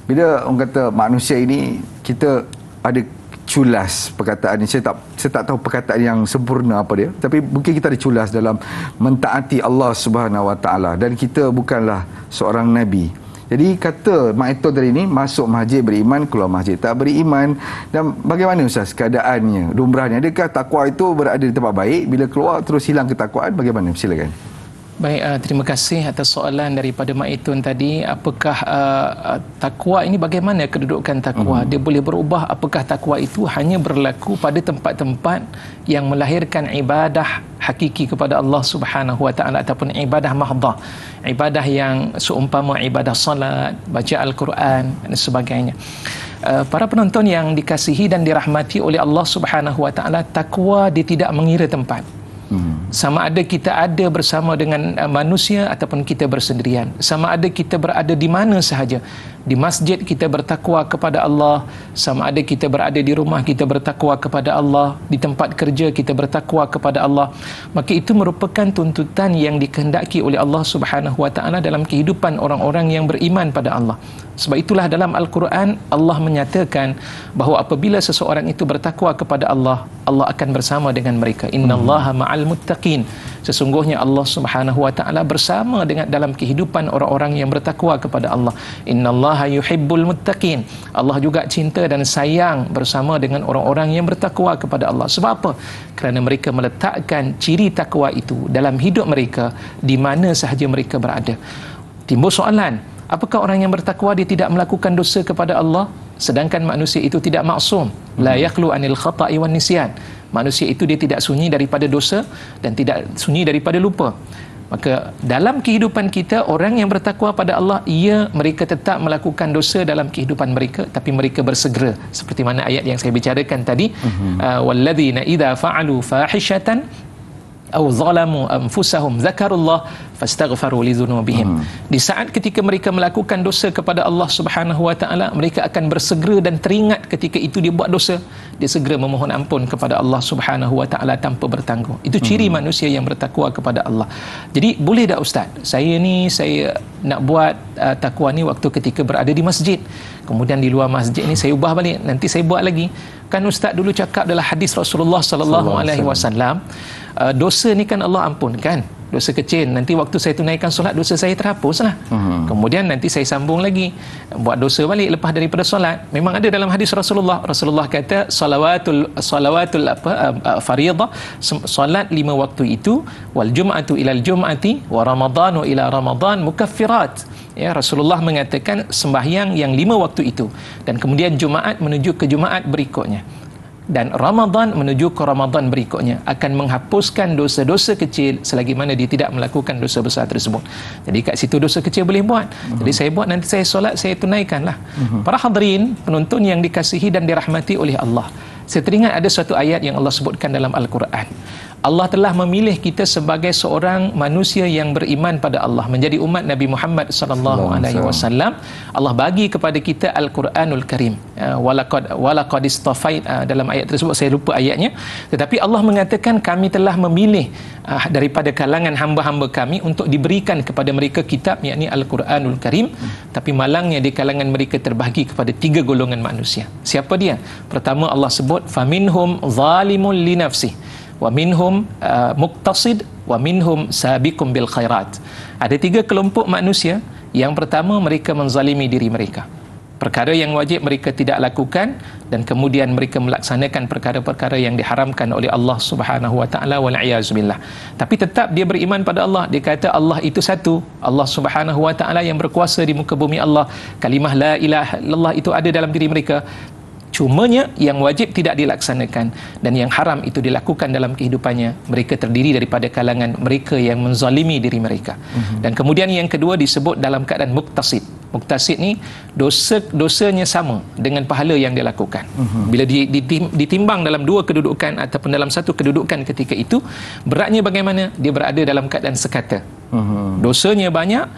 bila orang kata manusia ini, kita ada culas perkataan ini. Saya tak tahu perkataan yang sempurna apa dia, tapi mungkin kita ada culas dalam mentaati Allah Subhanahu Wa Taala, dan kita bukanlah seorang nabi. Jadi kata Mak Ito tadi ini, masuk masjid beriman, keluar masjid tak beriman. Dan bagaimana Ustaz keadaannya, lumrahnya? Adakah takwa itu berada di tempat baik, bila keluar terus hilang ketakwaan? Bagaimana? Silakan.
Baik, terima kasih atas soalan daripada Mak Itun tadi. Apakah takwa ini, bagaimana kedudukan takwa? Dia boleh berubah. Apakah takwa itu hanya berlaku pada tempat-tempat yang melahirkan ibadah hakiki kepada Allah Subhanahu Wa Taala ataupun ibadah mahdhah, ibadah yang seumpama ibadah salat, baca Al-Quran dan sebagainya. Para penonton yang dikasihi dan dirahmati oleh Allah Subhanahu Wa Taala, takwa dia tidak mengira tempat. Sama ada kita ada bersama dengan manusia ataupun kita bersendirian, sama ada kita berada di mana sahaja. Di masjid kita bertakwa kepada Allah, sama ada kita berada di rumah kita bertakwa kepada Allah, di tempat kerja kita bertakwa kepada Allah. Maka itu merupakan tuntutan yang dikehendaki oleh Allah Subhanahu Wa Taala dalam kehidupan orang-orang yang beriman pada Allah. Sebab itulah dalam Al-Quran Allah menyatakan bahawa apabila seseorang itu bertakwa kepada Allah, Allah akan bersama dengan mereka. Innallaha ma'al muttaqin. Sesungguhnya Allah Subhanahu Wa Taala bersama dengan dalam kehidupan orang-orang yang bertakwa kepada Allah. Innallaha yuhibbul muttaqin. Allah juga cinta dan sayang bersama dengan orang-orang yang bertakwa kepada Allah. Sebab apa? Kerana mereka meletakkan ciri takwa itu dalam hidup mereka di mana sahaja mereka berada. Timbul soalan, apakah orang yang bertakwa dia tidak melakukan dosa kepada Allah? Sedangkan manusia itu tidak maksum. La yakhlu anil khata'i wan nisyan. Manusia itu dia tidak sunyi daripada dosa dan tidak sunyi daripada lupa. Maka dalam kehidupan kita, orang yang bertakwa pada Allah, mereka tetap melakukan dosa dalam kehidupan mereka, tapi mereka bersegera. Seperti mana ayat yang saya bicarakan tadi, walladzina idza fa'alu fahishatan aw zalamu anfusahum zakarullah fastaghfaru li dzunubihim. Di saat ketika mereka melakukan dosa kepada Allah Subhanahu Wa Taala, mereka akan bersegera dan teringat ketika itu dia buat dosa, dia segera memohon ampun kepada Allah Subhanahu Wa Taala tanpa bertanggung. Itu ciri manusia yang bertakwa kepada Allah. Jadi boleh tak Ustaz, saya nak buat takwa ni waktu ketika berada di masjid, kemudian di luar masjid ni saya ubah balik, nanti saya buat lagi. Kan Ustaz dulu cakap dalam hadis Rasulullah sallallahu alaihi wasallam, dosa ni kan Allah ampunkan, dosa kecil, nanti waktu saya tunaikan solat dosa saya terhapuslah. Kemudian nanti saya sambung lagi buat dosa balik lepas daripada solat. Memang ada dalam hadis Rasulullah kata salawatul fardhah, solat 5 waktu itu, wal jum'atu ilal jum'ati wa ramadhanu ila ramadhan mukaffirat. Ya, Rasulullah mengatakan sembahyang yang 5 waktu itu dan kemudian Jumaat menuju ke Jumaat berikutnya. dan Ramadan menuju ke Ramadan berikutnya akan menghapuskan dosa-dosa kecil selagi mana dia tidak melakukan dosa besar tersebut. Jadi kat situ dosa kecil boleh buat. Jadi saya buat, nanti saya solat, saya tunaikanlah. Para hadirin penonton yang dikasihi dan dirahmati oleh Allah, saya teringat ada suatu ayat yang Allah sebutkan dalam Al-Quran. Allah telah memilih kita sebagai seorang manusia yang beriman pada Allah, menjadi umat Nabi Muhammad sallallahu alaihi wasallam. Allah bagi kepada kita Al-Quranul Karim. Walaqad istafait, dalam ayat tersebut saya lupa ayatnya, tetapi Allah mengatakan kami telah memilih daripada kalangan hamba-hamba kami untuk diberikan kepada mereka kitab, yakni Al-Quranul Karim. Tapi malangnya di kalangan mereka terbahagi kepada 3 golongan manusia. Siapa dia? Pertama Allah sebut faminhum zalimun li nafsihi wa minhum muqtasid wa minhum sabiqum bil khairat. Ada 3 kelompok manusia. Yang pertama, mereka menzalimi diri mereka. Perkara yang wajib mereka tidak lakukan, dan kemudian mereka melaksanakan perkara-perkara yang diharamkan oleh Allah Subhanahu wa taala, wal iyazbillah. Tapi tetap dia beriman pada Allah. Dia kata Allah itu satu. Allah Subhanahu wa taala yang berkuasa di muka bumi Allah. Kalimah la ilaha illallah itu ada dalam diri mereka. Cumanya yang wajib tidak dilaksanakan dan yang haram itu dilakukan dalam kehidupannya. Mereka terdiri daripada kalangan mereka yang menzalimi diri mereka. Dan kemudian yang kedua disebut dalam keadaan muktasid. Muktasid ni dosanya sama dengan pahala yang dia lakukan. Bila ditimbang dalam 2 kedudukan ataupun dalam 1 kedudukan ketika itu, beratnya bagaimana? Dia berada dalam keadaan sekata. Dosanya banyak,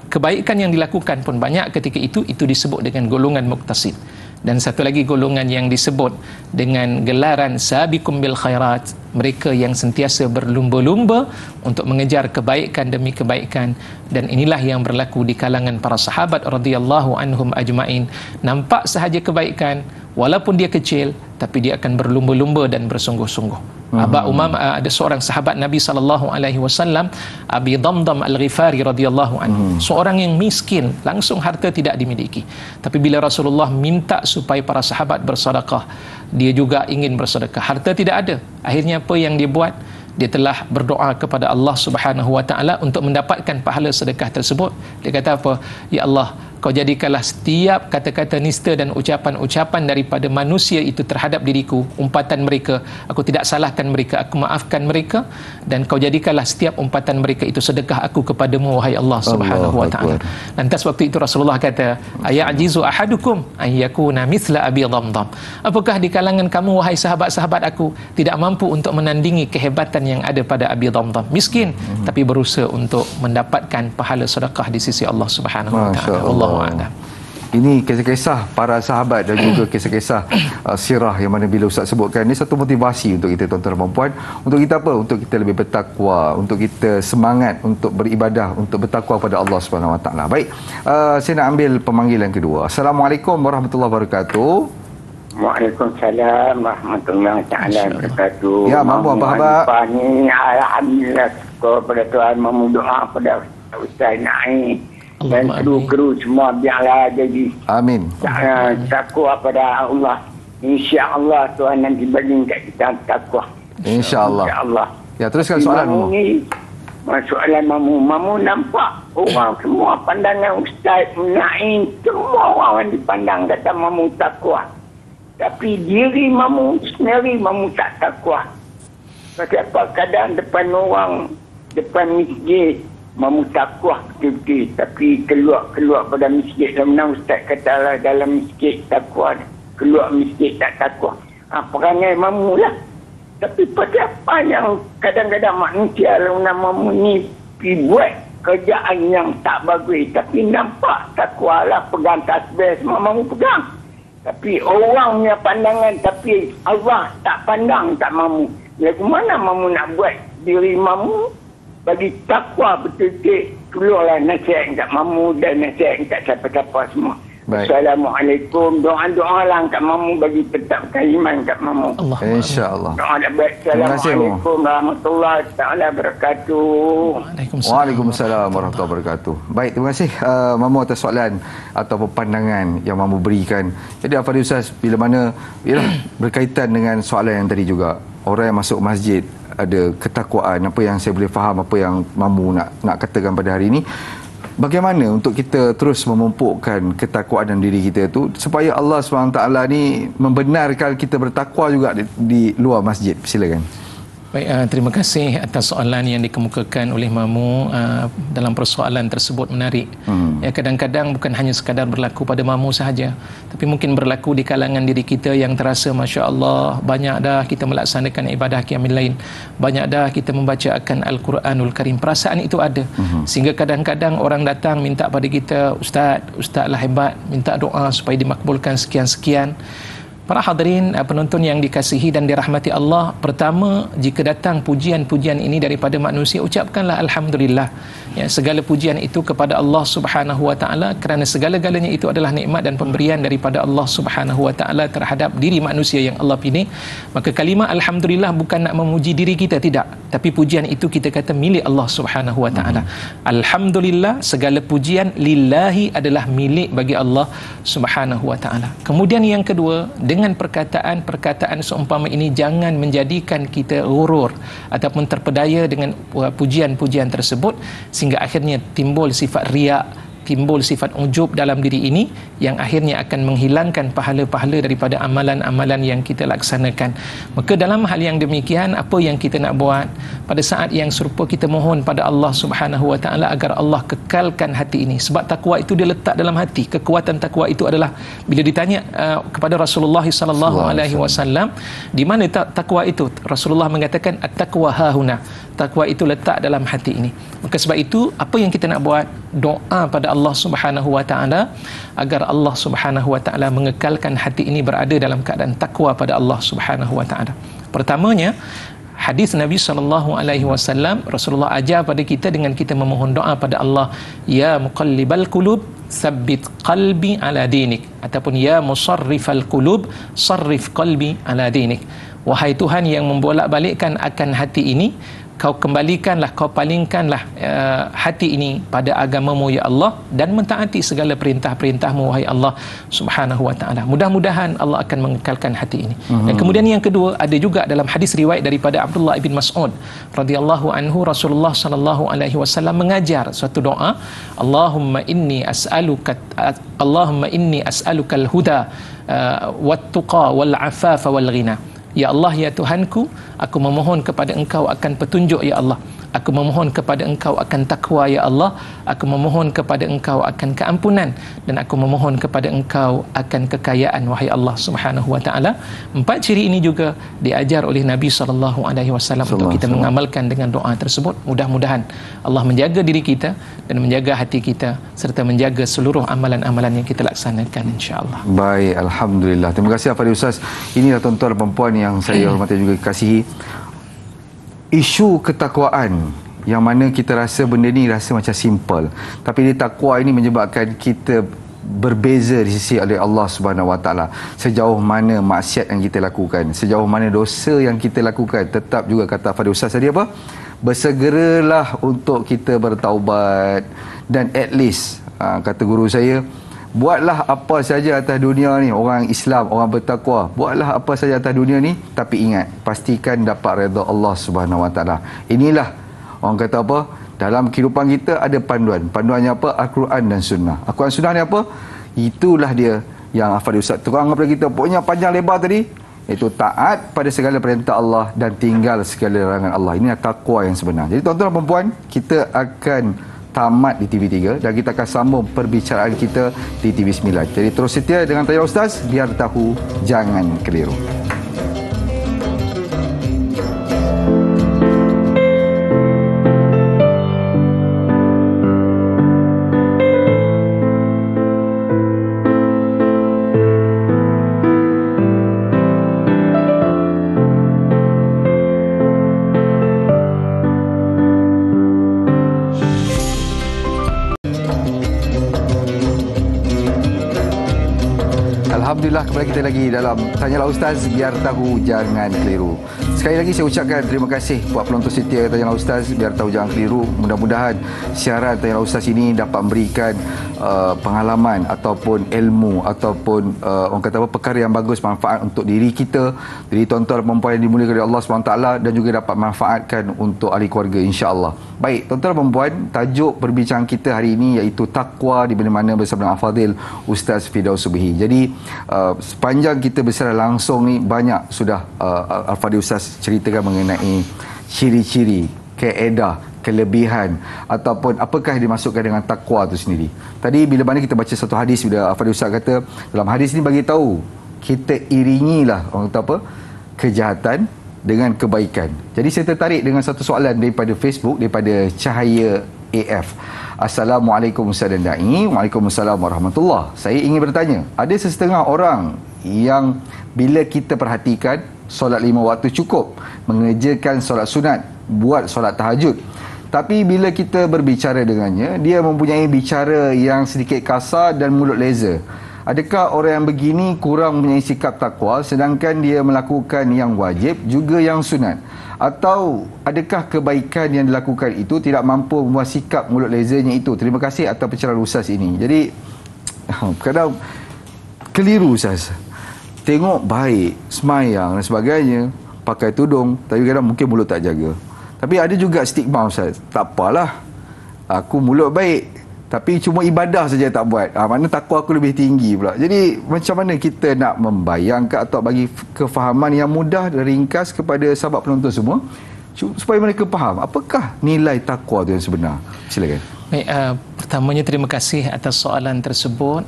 kebaikan yang dilakukan pun banyak ketika itu disebut dengan golongan muktasid. Dan satu lagi golongan yang disebut dengan gelaran sabiqum bil khairat, mereka yang sentiasa berlumba-lumba untuk mengejar kebaikan demi kebaikan. Dan inilah yang berlaku di kalangan para sahabat radhiyallahu anhum ajmain. Nampak sahaja kebaikan walaupun dia kecil, tapi dia akan berlumba-lumba dan bersungguh-sungguh. Aba Umam, ada seorang sahabat Nabi sallallahu alaihi wasallam, Abi Damdam Al-Ghifari radhiyallahu anhu, seorang yang miskin, langsung harta tidak dimiliki. Tapi bila Rasulullah minta supaya para sahabat bersedekah, dia juga ingin bersedekah. Harta tidak ada. Akhirnya apa yang dia buat? Dia telah berdoa kepada Allah Subhanahu wa taala untuk mendapatkan pahala sedekah tersebut. Dia kata apa? Ya Allah, Kau jadikanlah setiap kata-kata nista dan ucapan-ucapan daripada manusia itu terhadap diriku, umpatan mereka, aku tidak salahkan mereka, aku maafkan mereka, dan Kau jadikanlah setiap umpatan mereka itu sedekah aku kepadamu, wahai Allah Subhanahu wa taala. Lantas waktu itu Rasulullah kata, ayajizu ahadukum an yakuna mithla Abi Damdam. Apakah di kalangan kamu, wahai sahabat-sahabat aku, tidak mampu untuk menandingi kehebatan yang ada pada Abi Damdam? Miskin, tapi berusaha untuk mendapatkan pahala sedekah di sisi Allah Subhanahu wa taala. Wallahu a'lam.
Ini kisah-kisah para sahabat dan juga kisah-kisah sirah yang mana bila Ustaz sebutkan, ini satu motivasi untuk kita tuan-tuan dan puan, untuk kita apa? Untuk kita lebih bertakwa, untuk kita semangat untuk beribadah, untuk bertakwa pada Allah Subhanahu wa taala. Baik, saya nak ambil pemanggilan kedua. Assalamualaikum warahmatullahi wabarakatuh.
Waalaikumsalam warahmatullahi taala wabarakatuh.
Ya, mampu apa khabar?
Alhamdulillah, kepada Tuhan, memohon pada Ustaz Naim dan kru-kru semua biarlah jadi.
Amin.
Takwa pada Allah. Insya-Allah Tuhan nanti bagi kat kita takwa.
Insya-Allah.
Insya-Allah.
Ya, teruskan soalanmu.
Soalan Mamu nampak orang semua pandangan Ustaz Naim, semua orang dipandang kata Mamu takwa. Tapi diri Mamu sendiri Mamu tak takwa. Sebab kadang depan orang, depan masjid Mamu takwa betul-betul, tapi keluar pada masjid, mana Ustaz kata dalam masjid takwa, keluar masjid tak takwa. Perangai Mamu lah. Tapi pada apa yang kadang-kadang manusia nama Mamu ni pergi buat kerjaan yang tak bagus, tapi nampak takwa lah, pegang tasbih semua Mamu pegang. Tapi orang punya pandangan, tapi Allah tak pandang tak Mamu. Lagu mana Mamu nak buat diri Mamu bagi takwa betul-betul, keluarlah nasihat kat Mamu dan nasihat kat siapa-siapa semua. Baik. Assalamualaikum. Doa-doa lah kat Mamu bagi tetap iman kat Mamu.
InsyaAllah.
Doa dah baik. Assalamualaikum warahmatullahi taala wabarakatuh.
Waalaikumsalam warahmatullahi wabarakatuh. Baik, terima kasih Mamu atas soalan ataupun pandangan yang Mamu berikan. Jadi Al-Fadhil Ustaz, bila mana berkaitan dengan soalan yang tadi juga, orang yang masuk masjid ada ketakwaan, apa yang saya boleh faham, apa yang Mamu nak katakan pada hari ini, bagaimana untuk kita terus memupukkan ketakwaan dalam diri kita tu supaya Allah SWT ni membenarkan kita bertakwa juga di luar masjid? Silakan.
Baik, terima kasih atas soalan yang dikemukakan oleh Mamu. Dalam persoalan tersebut menarik. Ya, kadang-kadang bukan hanya sekadar berlaku pada Mamu sahaja, tapi mungkin berlaku di kalangan diri kita yang terasa Masya Allah, banyak dah kita melaksanakan ibadah qiyamul lail, banyak dah kita membaca akan Al-Quranul Karim. Perasaan itu ada. Sehingga kadang-kadang orang datang minta pada kita, Ustaz lah hebat, minta doa supaya dimakbulkan sekian-sekian. Para hadirin penonton yang dikasihi dan dirahmati Allah, pertama, jika datang pujian-pujian ini daripada manusia, ucapkanlah Alhamdulillah. Ya, segala pujian itu kepada Allah Subhanahu Wa Taala, kerana segala-galanya itu adalah nikmat dan pemberian daripada Allah Subhanahu Wa Taala terhadap diri manusia yang Allah pilih. Maka kalimah Alhamdulillah bukan nak memuji diri kita, tidak, tapi pujian itu kita kata milik Allah Subhanahu Wa Taala. Alhamdulillah, segala pujian lillahi adalah milik bagi Allah Subhanahu Wa Taala. Kemudian yang kedua, dengan perkataan seumpama ini jangan menjadikan kita gurur ataupun terpedaya dengan pujian-pujian tersebut, sehingga akhirnya timbul sifat riak, timbul sifat ujub dalam diri ini yang akhirnya akan menghilangkan pahala-pahala daripada amalan-amalan yang kita laksanakan. Maka dalam hal yang demikian, apa yang kita nak buat pada saat yang serupa, kita mohon pada Allah Subhanahu Wa Taala agar Allah kekalkan hati ini, sebab takwa itu dia letak dalam hati. Kekuatan takwa itu adalah bila ditanya kepada Rasulullah sallallahu alaihi wasallam, di mana takwa itu? Rasulullah mengatakan at-taqwa hahuna. Takwa itu letak dalam hati ini. Maka sebab itu, apa yang kita nak buat? Doa pada Allah Subhanahu Wa Taala agar Allah Subhanahu Wa Taala mengekalkan hati ini berada dalam keadaan takwa pada Allah Subhanahu Wa Taala. Pertamanya, hadis Nabi SAW, Rasulullah ajar pada kita dengan kita memohon doa pada Allah, ya muqallibal qulub tsabbit qalbi ala dinik, ataupun ya musarrifal qulub sarrif qalbi ala dinik. Wahai Tuhan yang membolak-balikkan akan hati ini, kau kembalikanlah, kau palingkanlah hati ini pada agamamu ya Allah, dan mentaati segala perintah-perintahmu wahai Allah Subhanahu Wa Taala. Mudah-mudahan Allah akan mengekalkan hati ini. Dan kemudian yang kedua, ada juga dalam hadis riwayat daripada Abdullah bin Mas'ud radhiyallahu anhu, Rasulullah sallallahu alaihi wasallam mengajar suatu doa, Allahumma inni as'alukal huda wat-tuqa wal-afafa wal-ghina. Ya Allah, ya Tuhanku, aku memohon kepada Engkau akan petunjuk ya Allah. Aku memohon kepada Engkau akan takwa ya Allah. Aku memohon kepada Engkau akan keampunan, dan aku memohon kepada Engkau akan kekayaan wahai Allah Subhanahu Wa Taala. 4 ciri ini juga diajar oleh Nabi SAW untuk kita mengamalkan dengan doa tersebut. Mudah-mudahan Allah menjaga diri kita dan menjaga hati kita, serta menjaga seluruh amalan-amalan yang kita laksanakan, insya-Allah.
Baik, alhamdulillah. Terima kasih kepada Ustaz. Inilah tuan-tuan dan puan yang saya hormati juga kasihi. Isu ketakwaan yang mana kita rasa benda ni rasa macam simple, tapi takwa ini menyebabkan kita berbeza di sisi oleh Allah Subhanahu Wa Taala. Sejauh mana maksiat yang kita lakukan, sejauh mana dosa yang kita lakukan, tetap juga kata pada Ustaz tadi apa? Bersegeralah untuk kita bertaubat, dan at least kata guru saya, buatlah apa saja atas dunia ni, orang Islam, orang bertakwa, buatlah apa saja atas dunia ni, tapi ingat, pastikan dapat redha Allah Subhanahu Wa Taala. Inilah orang kata apa, dalam kehidupan kita ada panduan. Panduannya apa? Al-Quran dan Sunnah. Al-Quran Sunnah ni apa? Itulah dia yang Afadil Ustaz terang kepada kita. Pokoknya panjang lebar tadi, iaitu taat pada segala perintah Allah dan tinggal segala larangan Allah. Ini takwa yang sebenar. Jadi tuan-tuan dan puan, kita akan tamat di TV3 dan kita akan sambung perbicaraan kita di TV9. Jadi terus setia dengan Tanya Ustaz, biar tahu jangan keliru. Alhamdulillah, kembali kita lagi dalam Tanyalah Ustaz, biar tahu jangan keliru. Sekali lagi saya ucapkan terima kasih buat penonton setia Tanya Ustaz. Biar tahu jangan keliru. Mudah-mudahan siaran Tanya Ustaz ini dapat memberikan pengalaman ataupun ilmu ataupun orang kata apa, perkara yang bagus, manfaat untuk diri kita, diri tuan-tuan dan puan-puan yang dimuliakan oleh Allah SWT, dan juga dapat manfaatkan untuk ahli keluarga, insya-Allah. Baik, tuan-tuan dan puan-puan, tajuk perbincangan kita hari ini iaitu takwa di mana-mana bersama Al-Fadhil Ustaz Firdaus Subhi. Jadi sepanjang kita bersara langsung ni, banyak sudah Al-Fadhil Ustaz ceritakan mengenai ciri-ciri, kaedah, kelebihan ataupun apakah yang dimasukkan dengan takwa itu sendiri. Tadi bila mana kita baca satu hadis, bila Al-Fadhil Ustaz kata dalam hadis ni bagi tahu kita iringilah orang kata apa, kejahatan dengan kebaikan. Jadi saya tertarik dengan satu soalan daripada Facebook, daripada Cahaya AF. Assalamualaikum Ustaz dan Da'i. Waalaikumsalam warahmatullahi. Saya ingin bertanya, ada sesetengah orang yang bila kita perhatikan solat 5 waktu cukup, mengerjakan solat sunat, buat solat tahajud, tapi bila kita berbicara dengannya, dia mempunyai bicara yang sedikit kasar dan mulut leza. Adakah orang yang begini kurang mempunyai sikap takwa, sedangkan dia melakukan yang wajib juga yang sunat? Atau adakah kebaikan yang dilakukan itu tidak mampu membuat sikap mulut lezanya itu? Terima kasih atas pencerahan Ustaz ini. Jadi kadang keliru Ustaz. Tengok baik, semayang dan sebagainya, pakai tudung, tapi kadang mungkin mulut tak jaga. Tapi ada juga stigma Ustaz, tak apalah, aku mulut baik tapi cuma ibadah saja tak buat. Mana takwa aku lebih tinggi pula. Jadi macam mana kita nak membayangkan atau bagi kefahaman yang mudah dan ringkas kepada sahabat penonton semua, supaya mereka faham apakah nilai takwa itu yang sebenar. Silakan.
Baik, pertamanya terima kasih atas soalan tersebut.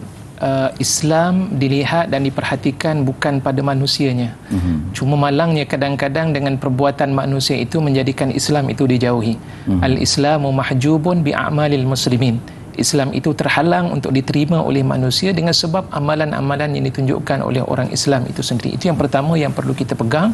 Islam dilihat dan diperhatikan bukan pada manusianya. Cuma malangnya kadang-kadang dengan perbuatan manusia itu menjadikan Islam itu dijauhi. Al-Islamu mahjubun bi'amalil muslimin. Islam itu terhalang untuk diterima oleh manusia dengan sebab amalan-amalan yang ditunjukkan oleh orang Islam itu sendiri. Itu yang pertama yang perlu kita pegang,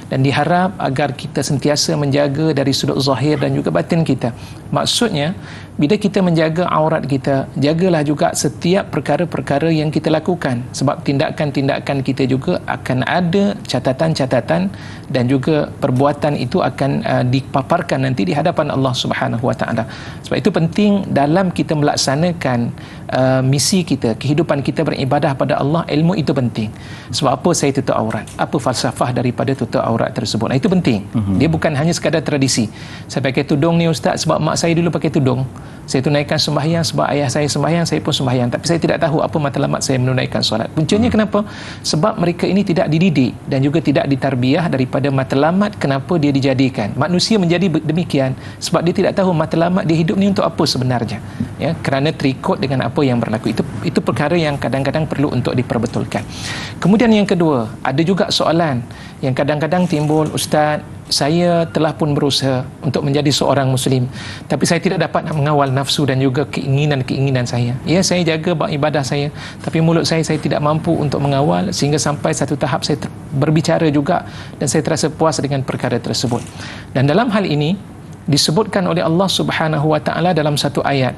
dan diharap agar kita sentiasa menjaga dari sudut zahir dan juga batin kita. Maksudnya, bila kita menjaga aurat kita, jagalah juga setiap perkara-perkara yang kita lakukan, sebab tindakan-tindakan kita juga akan ada catatan-catatan dan juga perbuatan itu akan dipaparkan nanti di hadapan Allah Subhanahu Wa Taala. Sebab itu penting dalam kita melaksanakan misi kita, kehidupan kita beribadah pada Allah, ilmu itu penting. Sebab apa saya tutup aurat? Apa falsafah daripada tutup aurat tersebut? Nah, itu penting. Dia bukan hanya sekadar tradisi. Saya pakai tudung ni Ustaz sebab mak saya dulu pakai tudung. Saya tunaikan sembahyang sebab ayah saya sembahyang, saya pun sembahyang. Tapi saya tidak tahu apa matlamat saya menunaikan solat. Puncanya kenapa? Sebab mereka ini tidak dididik dan juga tidak ditarbiyah daripada matlamat kenapa dia dijadikan. Manusia menjadi demikian sebab dia tidak tahu matlamat dia hidup ni untuk apa sebenarnya. Ya, kerana terikut dengan apa yang berlaku. Itu perkara yang kadang-kadang perlu untuk diperbetulkan. Kemudian yang kedua, ada juga soalan yang kadang-kadang timbul, Ustaz, saya telah pun berusaha untuk menjadi seorang Muslim, tapi saya tidak dapat mengawal nafsu dan juga keinginan-keinginan saya. Ya, saya jaga ibadah saya, tapi mulut saya tidak mampu untuk mengawal, sehingga sampai satu tahap saya berbicara juga dan saya terasa puas dengan perkara tersebut. Dan dalam hal ini disebutkan oleh Allah Subhanahu Wa Taala dalam satu ayat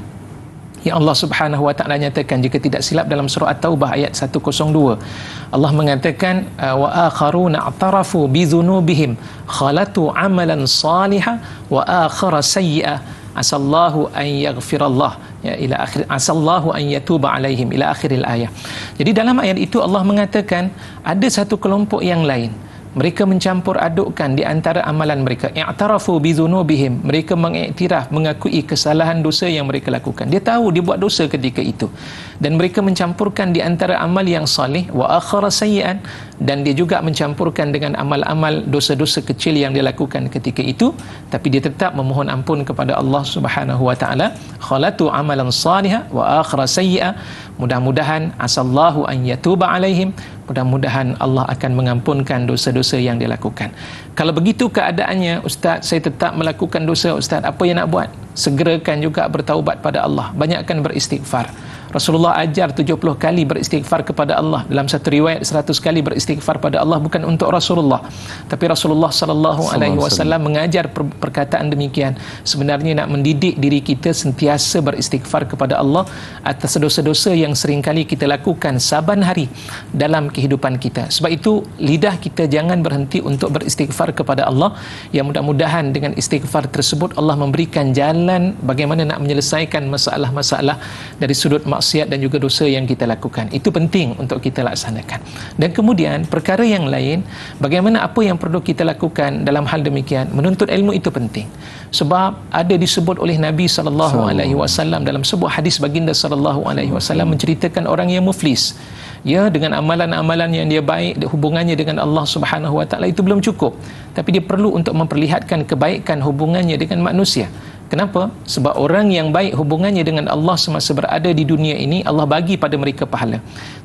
yang Allah Subhanahu Wa Taala nyatakan, jika tidak silap dalam surah At-Taubah ayat 102, Allah mengatakan wa akharuna a'tarafu bi dzunubihim khalatu amalan salihah wa akhara sayyi'ah asallahu an yaghfirallah ya ila akhir asallahu an yatuba alaihim ila akhiril ayat. Jadi dalam ayat itu Allah mengatakan ada satu kelompok yang lain, mereka mencampur adukkan di antara amalan mereka. I'tarafu bi dzunubihim, mereka mengiktiraf, mengakui kesalahan dosa yang mereka lakukan. Dia tahu dia buat dosa ketika itu, dan mereka mencampurkan di antara amal yang salih wa akhara sayyi'an, dan dia juga mencampurkan dengan amal-amal dosa-dosa kecil yang dia lakukan ketika itu, tapi dia tetap memohon ampun kepada Allah Subhanahu Wa Taala. Khalatu amalan salihah wa akhara sayyi'ah, mudah-mudahan asallahu an yatuba alaihim, mudah-mudahan Allah akan mengampunkan dosa-dosa yang dia lakukan. Kalau begitu keadaannya, Ustaz, saya tetap melakukan dosa, Ustaz, apa yang nak buat? Segerakan juga bertaubat pada Allah, banyakkan beristighfar. Rasulullah ajar 70 kali beristighfar kepada Allah. Dalam satu riwayat 100 kali beristighfar pada Allah, bukan untuk Rasulullah, tapi Rasulullah sallallahu alaihi wasallam mengajar perkataan demikian. Sebenarnya nak mendidik diri kita sentiasa beristighfar kepada Allah atas dosa-dosa yang seringkali kita lakukan saban hari dalam kehidupan kita. Sebab itu lidah kita jangan berhenti untuk beristighfar kepada Allah. Yang mudah-mudahan dengan istighfar tersebut Allah memberikan jalan bagaimana nak menyelesaikan masalah-masalah dari sudut maksiat dan juga dosa yang kita lakukan. Itu penting untuk kita laksanakan. Dan kemudian perkara yang lain, bagaimana apa yang perlu kita lakukan dalam hal demikian. Menuntut ilmu itu penting. Sebab ada disebut oleh Nabi SAW dalam sebuah hadis baginda SAW menceritakan orang yang muflis. Ya, dengan amalan-amalan yang dia baik, hubungannya dengan Allah Subhanahu Wa Taala itu belum cukup. Tapi dia perlu untuk memperlihatkan kebaikan hubungannya dengan manusia. Kenapa? Sebab orang yang baik hubungannya dengan Allah semasa berada di dunia ini, Allah bagi pada mereka pahala.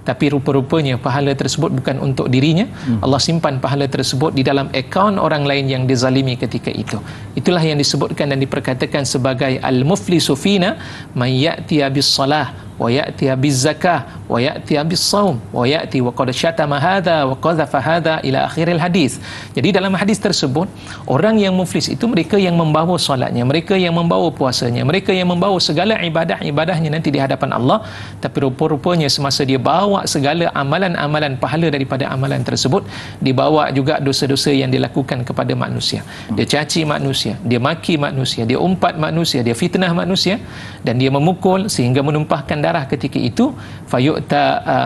Tapi rupa-rupanya pahala tersebut bukan untuk dirinya. Allah simpan pahala tersebut di dalam akaun orang lain yang dizalimi ketika itu. Itulah yang disebutkan dan diperkatakan sebagai al-muflisu fina may ya'ti bis-salah wa ya'ti biz-zakah wa ya'ti bis-shaum wa ya'ti wa qad syatama hadha wa qadhafa hadha ila akhiril hadis. Jadi dalam hadis tersebut, orang yang muflis itu mereka yang membawa solatnya, mereka yang membawa puasanya, mereka yang membawa segala ibadah-ibadahnya nanti di hadapan Allah, tapi rupa-rupanya semasa dia bawa segala amalan-amalan pahala daripada amalan tersebut, dibawa juga dosa-dosa yang dilakukan kepada manusia. Dia caci manusia, dia maki manusia, dia umpat manusia, dia fitnah manusia, dan dia memukul sehingga menumpahkan darah ketika itu, fayu'ta,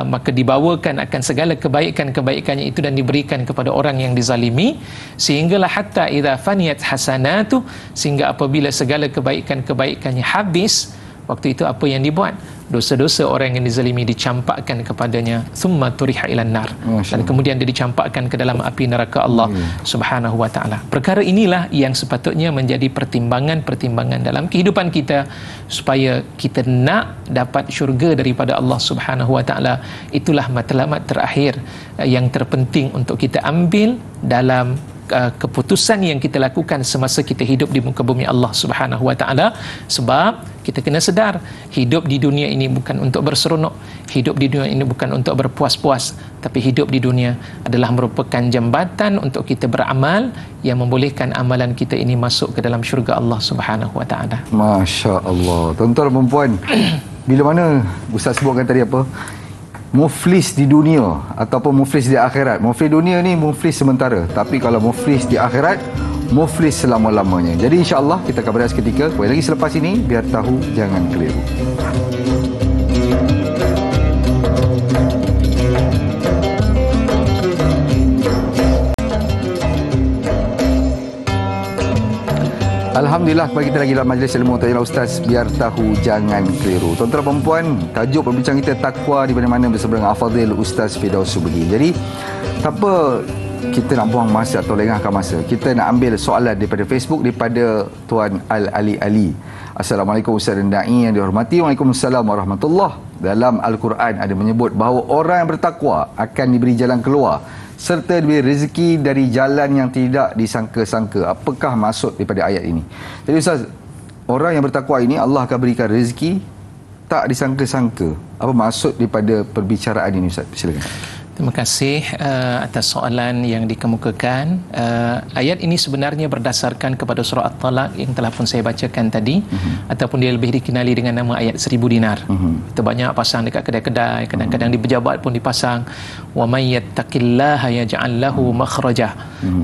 maka dibawakan akan segala kebaikan-kebaikannya itu dan diberikan kepada orang yang dizalimi, sehinggalah hatta idza faniyat hasanatu, sehingga apabila segala kebaikan-kebaikannya habis, waktu itu apa yang dibuat? Dosa-dosa orang yang dizalimi dicampakkan kepadanya, thumma turiha ilan nar, dan kemudian dia dicampakkan ke dalam api neraka Allah Subhanahu Wa Taala. Perkara inilah yang sepatutnya menjadi pertimbangan-pertimbangan dalam kehidupan kita supaya kita nak dapat syurga daripada Allah Subhanahu Wa Taala. Itulah matlamat terakhir yang terpenting untuk kita ambil dalam keputusan yang kita lakukan semasa kita hidup di muka bumi Allah Subhanahu Wa Taala. Sebab kita kena sedar, hidup di dunia ini bukan untuk berseronok, hidup di dunia ini bukan untuk berpuas-puas, tapi hidup di dunia adalah merupakan jambatan untuk kita beramal yang membolehkan amalan kita ini masuk ke dalam syurga Allah Subhanahu Wa Taala.
Masya Allah. Tuan-tuan dan puan, bila mana Ustaz sebutkan tadi apa? Muflis di dunia ataupun muflis di akhirat. Muflis dunia ni muflis sementara, tapi kalau muflis di akhirat, muflis selama-lamanya. Jadi insya-Allah kita akan berehat seketika. Kembali lagi selepas ini, biar tahu jangan keliru. Alhamdulillah, kembali kita lagi dalam majlis ilmu Tanya Ustaz, biar tahu jangan keliru. Tuan-tuan dan puan, tajuk perbincangan kita takwa di mana-mana bersama dengan Al-Fadhil Ustaz Firdaus Subegi. Jadi, tanpa kita nak buang masa atau lengahkan masa, kita nak ambil soalan daripada Facebook daripada Tuan Al-Ali Ali. Assalamualaikum Ustaz dan Da'i yang dihormati. Waalaikumsalam warahmatullahi. Dalam Al-Quran ada menyebut bahawa orang yang bertakwa akan diberi jalan keluar serta diberi rezeki dari jalan yang tidak disangka-sangka. Apakah maksud daripada ayat ini? Jadi Ustaz, orang yang bertakwa ini Allah akan berikan rezeki tak disangka-sangka. Apa maksud daripada perbicaraan ini Ustaz? Silakan.
Terima kasih atas soalan yang dikemukakan. Ayat ini sebenarnya berdasarkan kepada surah At-Talaq yang telah pun saya bacakan tadi, ataupun dia lebih dikenali dengan nama ayat 1000 dinar. Kita banyak pasang dekat kedai-kedai, kadang-kadang di pejabat pun dipasang, wa may yattaqillaha yaj'al lahu makhraja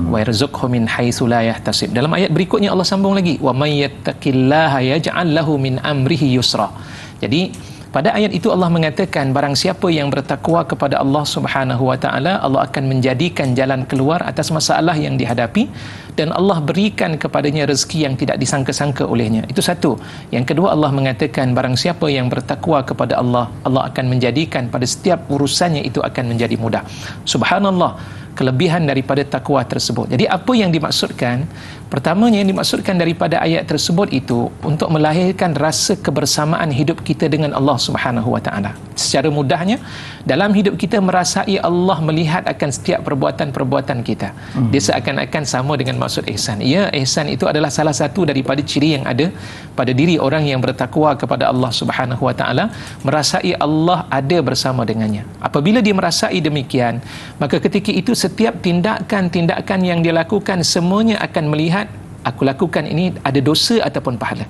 wa yarzuqhu min haitsu la yahtasib. Dalam ayat berikutnya Allah sambung lagi, wa may yattaqillaha yaj'al lahu min amrihi yusra. Jadi pada ayat itu Allah mengatakan barang siapa yang bertakwa kepada Allah Subhanahu Wa Taala, Allah akan menjadikan jalan keluar atas masalah yang dihadapi dan Allah berikan kepadanya rezeki yang tidak disangka-sangka olehnya. Itu satu. Yang kedua, Allah mengatakan barang siapa yang bertakwa kepada Allah, Allah akan menjadikan pada setiap urusannya itu akan menjadi mudah. Subhanallah, kelebihan daripada takwa tersebut. Jadi apa yang dimaksudkan? Pertamanya yang dimaksudkan daripada ayat tersebut itu untuk melahirkan rasa kebersamaan hidup kita dengan Allah Subhanahu Wa Taala. Secara mudahnya, dalam hidup kita merasai Allah melihat akan setiap perbuatan-perbuatan kita. Dia seakan-akan sama dengan maksud ihsan. Ya, ihsan itu adalah salah satu daripada ciri yang ada pada diri orang yang bertakwa kepada Allah Subhanahu Wa Taala, merasai Allah ada bersama dengannya. Apabila dia merasai demikian, maka ketika itu setiap tindakan-tindakan yang dia lakukan semuanya akan melihat aku lakukan ini ada dosa ataupun pahala.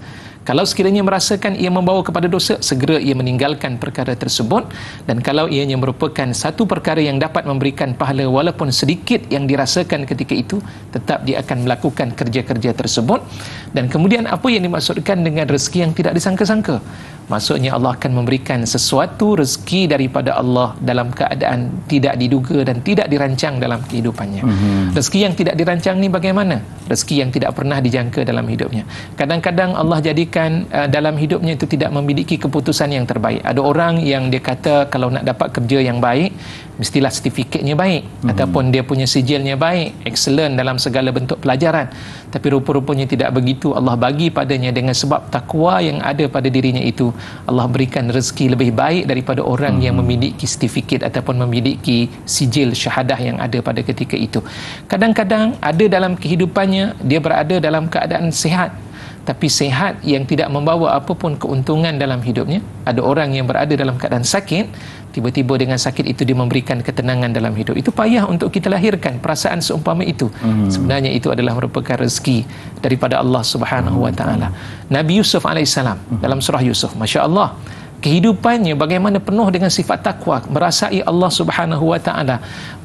Kalau sekiranya merasakan ia membawa kepada dosa, segera ia meninggalkan perkara tersebut. Dan kalau ianya merupakan satu perkara yang dapat memberikan pahala walaupun sedikit yang dirasakan ketika itu, tetap dia akan melakukan kerja-kerja tersebut. Dan kemudian apa yang dimaksudkan dengan rezeki yang tidak disangka-sangka? Maksudnya Allah akan memberikan sesuatu rezeki daripada Allah dalam keadaan tidak diduga dan tidak dirancang dalam kehidupannya. Rezeki yang tidak dirancang ni bagaimana? Rezeki yang tidak pernah dijangka dalam hidupnya. Kadang-kadang Allah jadikan dalam hidupnya itu tidak memiliki keputusan yang terbaik. Ada orang yang dia kata kalau nak dapat kerja yang baik, mestilah sertifikatnya baik, ataupun dia punya sijilnya baik, excellent dalam segala bentuk pelajaran. Tapi rupa-rupanya tidak begitu. Allah bagi padanya dengan sebab takwa yang ada pada dirinya itu, Allah berikan rezeki lebih baik daripada orang yang memiliki sertifikat ataupun memiliki sijil syahadah yang ada pada ketika itu. Kadang-kadang ada dalam kehidupannya dia berada dalam keadaan sihat, tapi sihat yang tidak membawa apapun keuntungan dalam hidupnya. Ada orang yang berada dalam keadaan sakit, tiba-tiba dengan sakit itu dia memberikan ketenangan dalam hidup. Itu payah untuk kita lahirkan perasaan seumpama itu. Sebenarnya itu adalah merupakan rezeki daripada Allah Subhanahu wa taala. Nabi Yusuf alaihissalam dalam surah Yusuf, masya-Allah, kehidupannya bagaimana penuh dengan sifat takwa, merasai Allah Subhanahu wa taala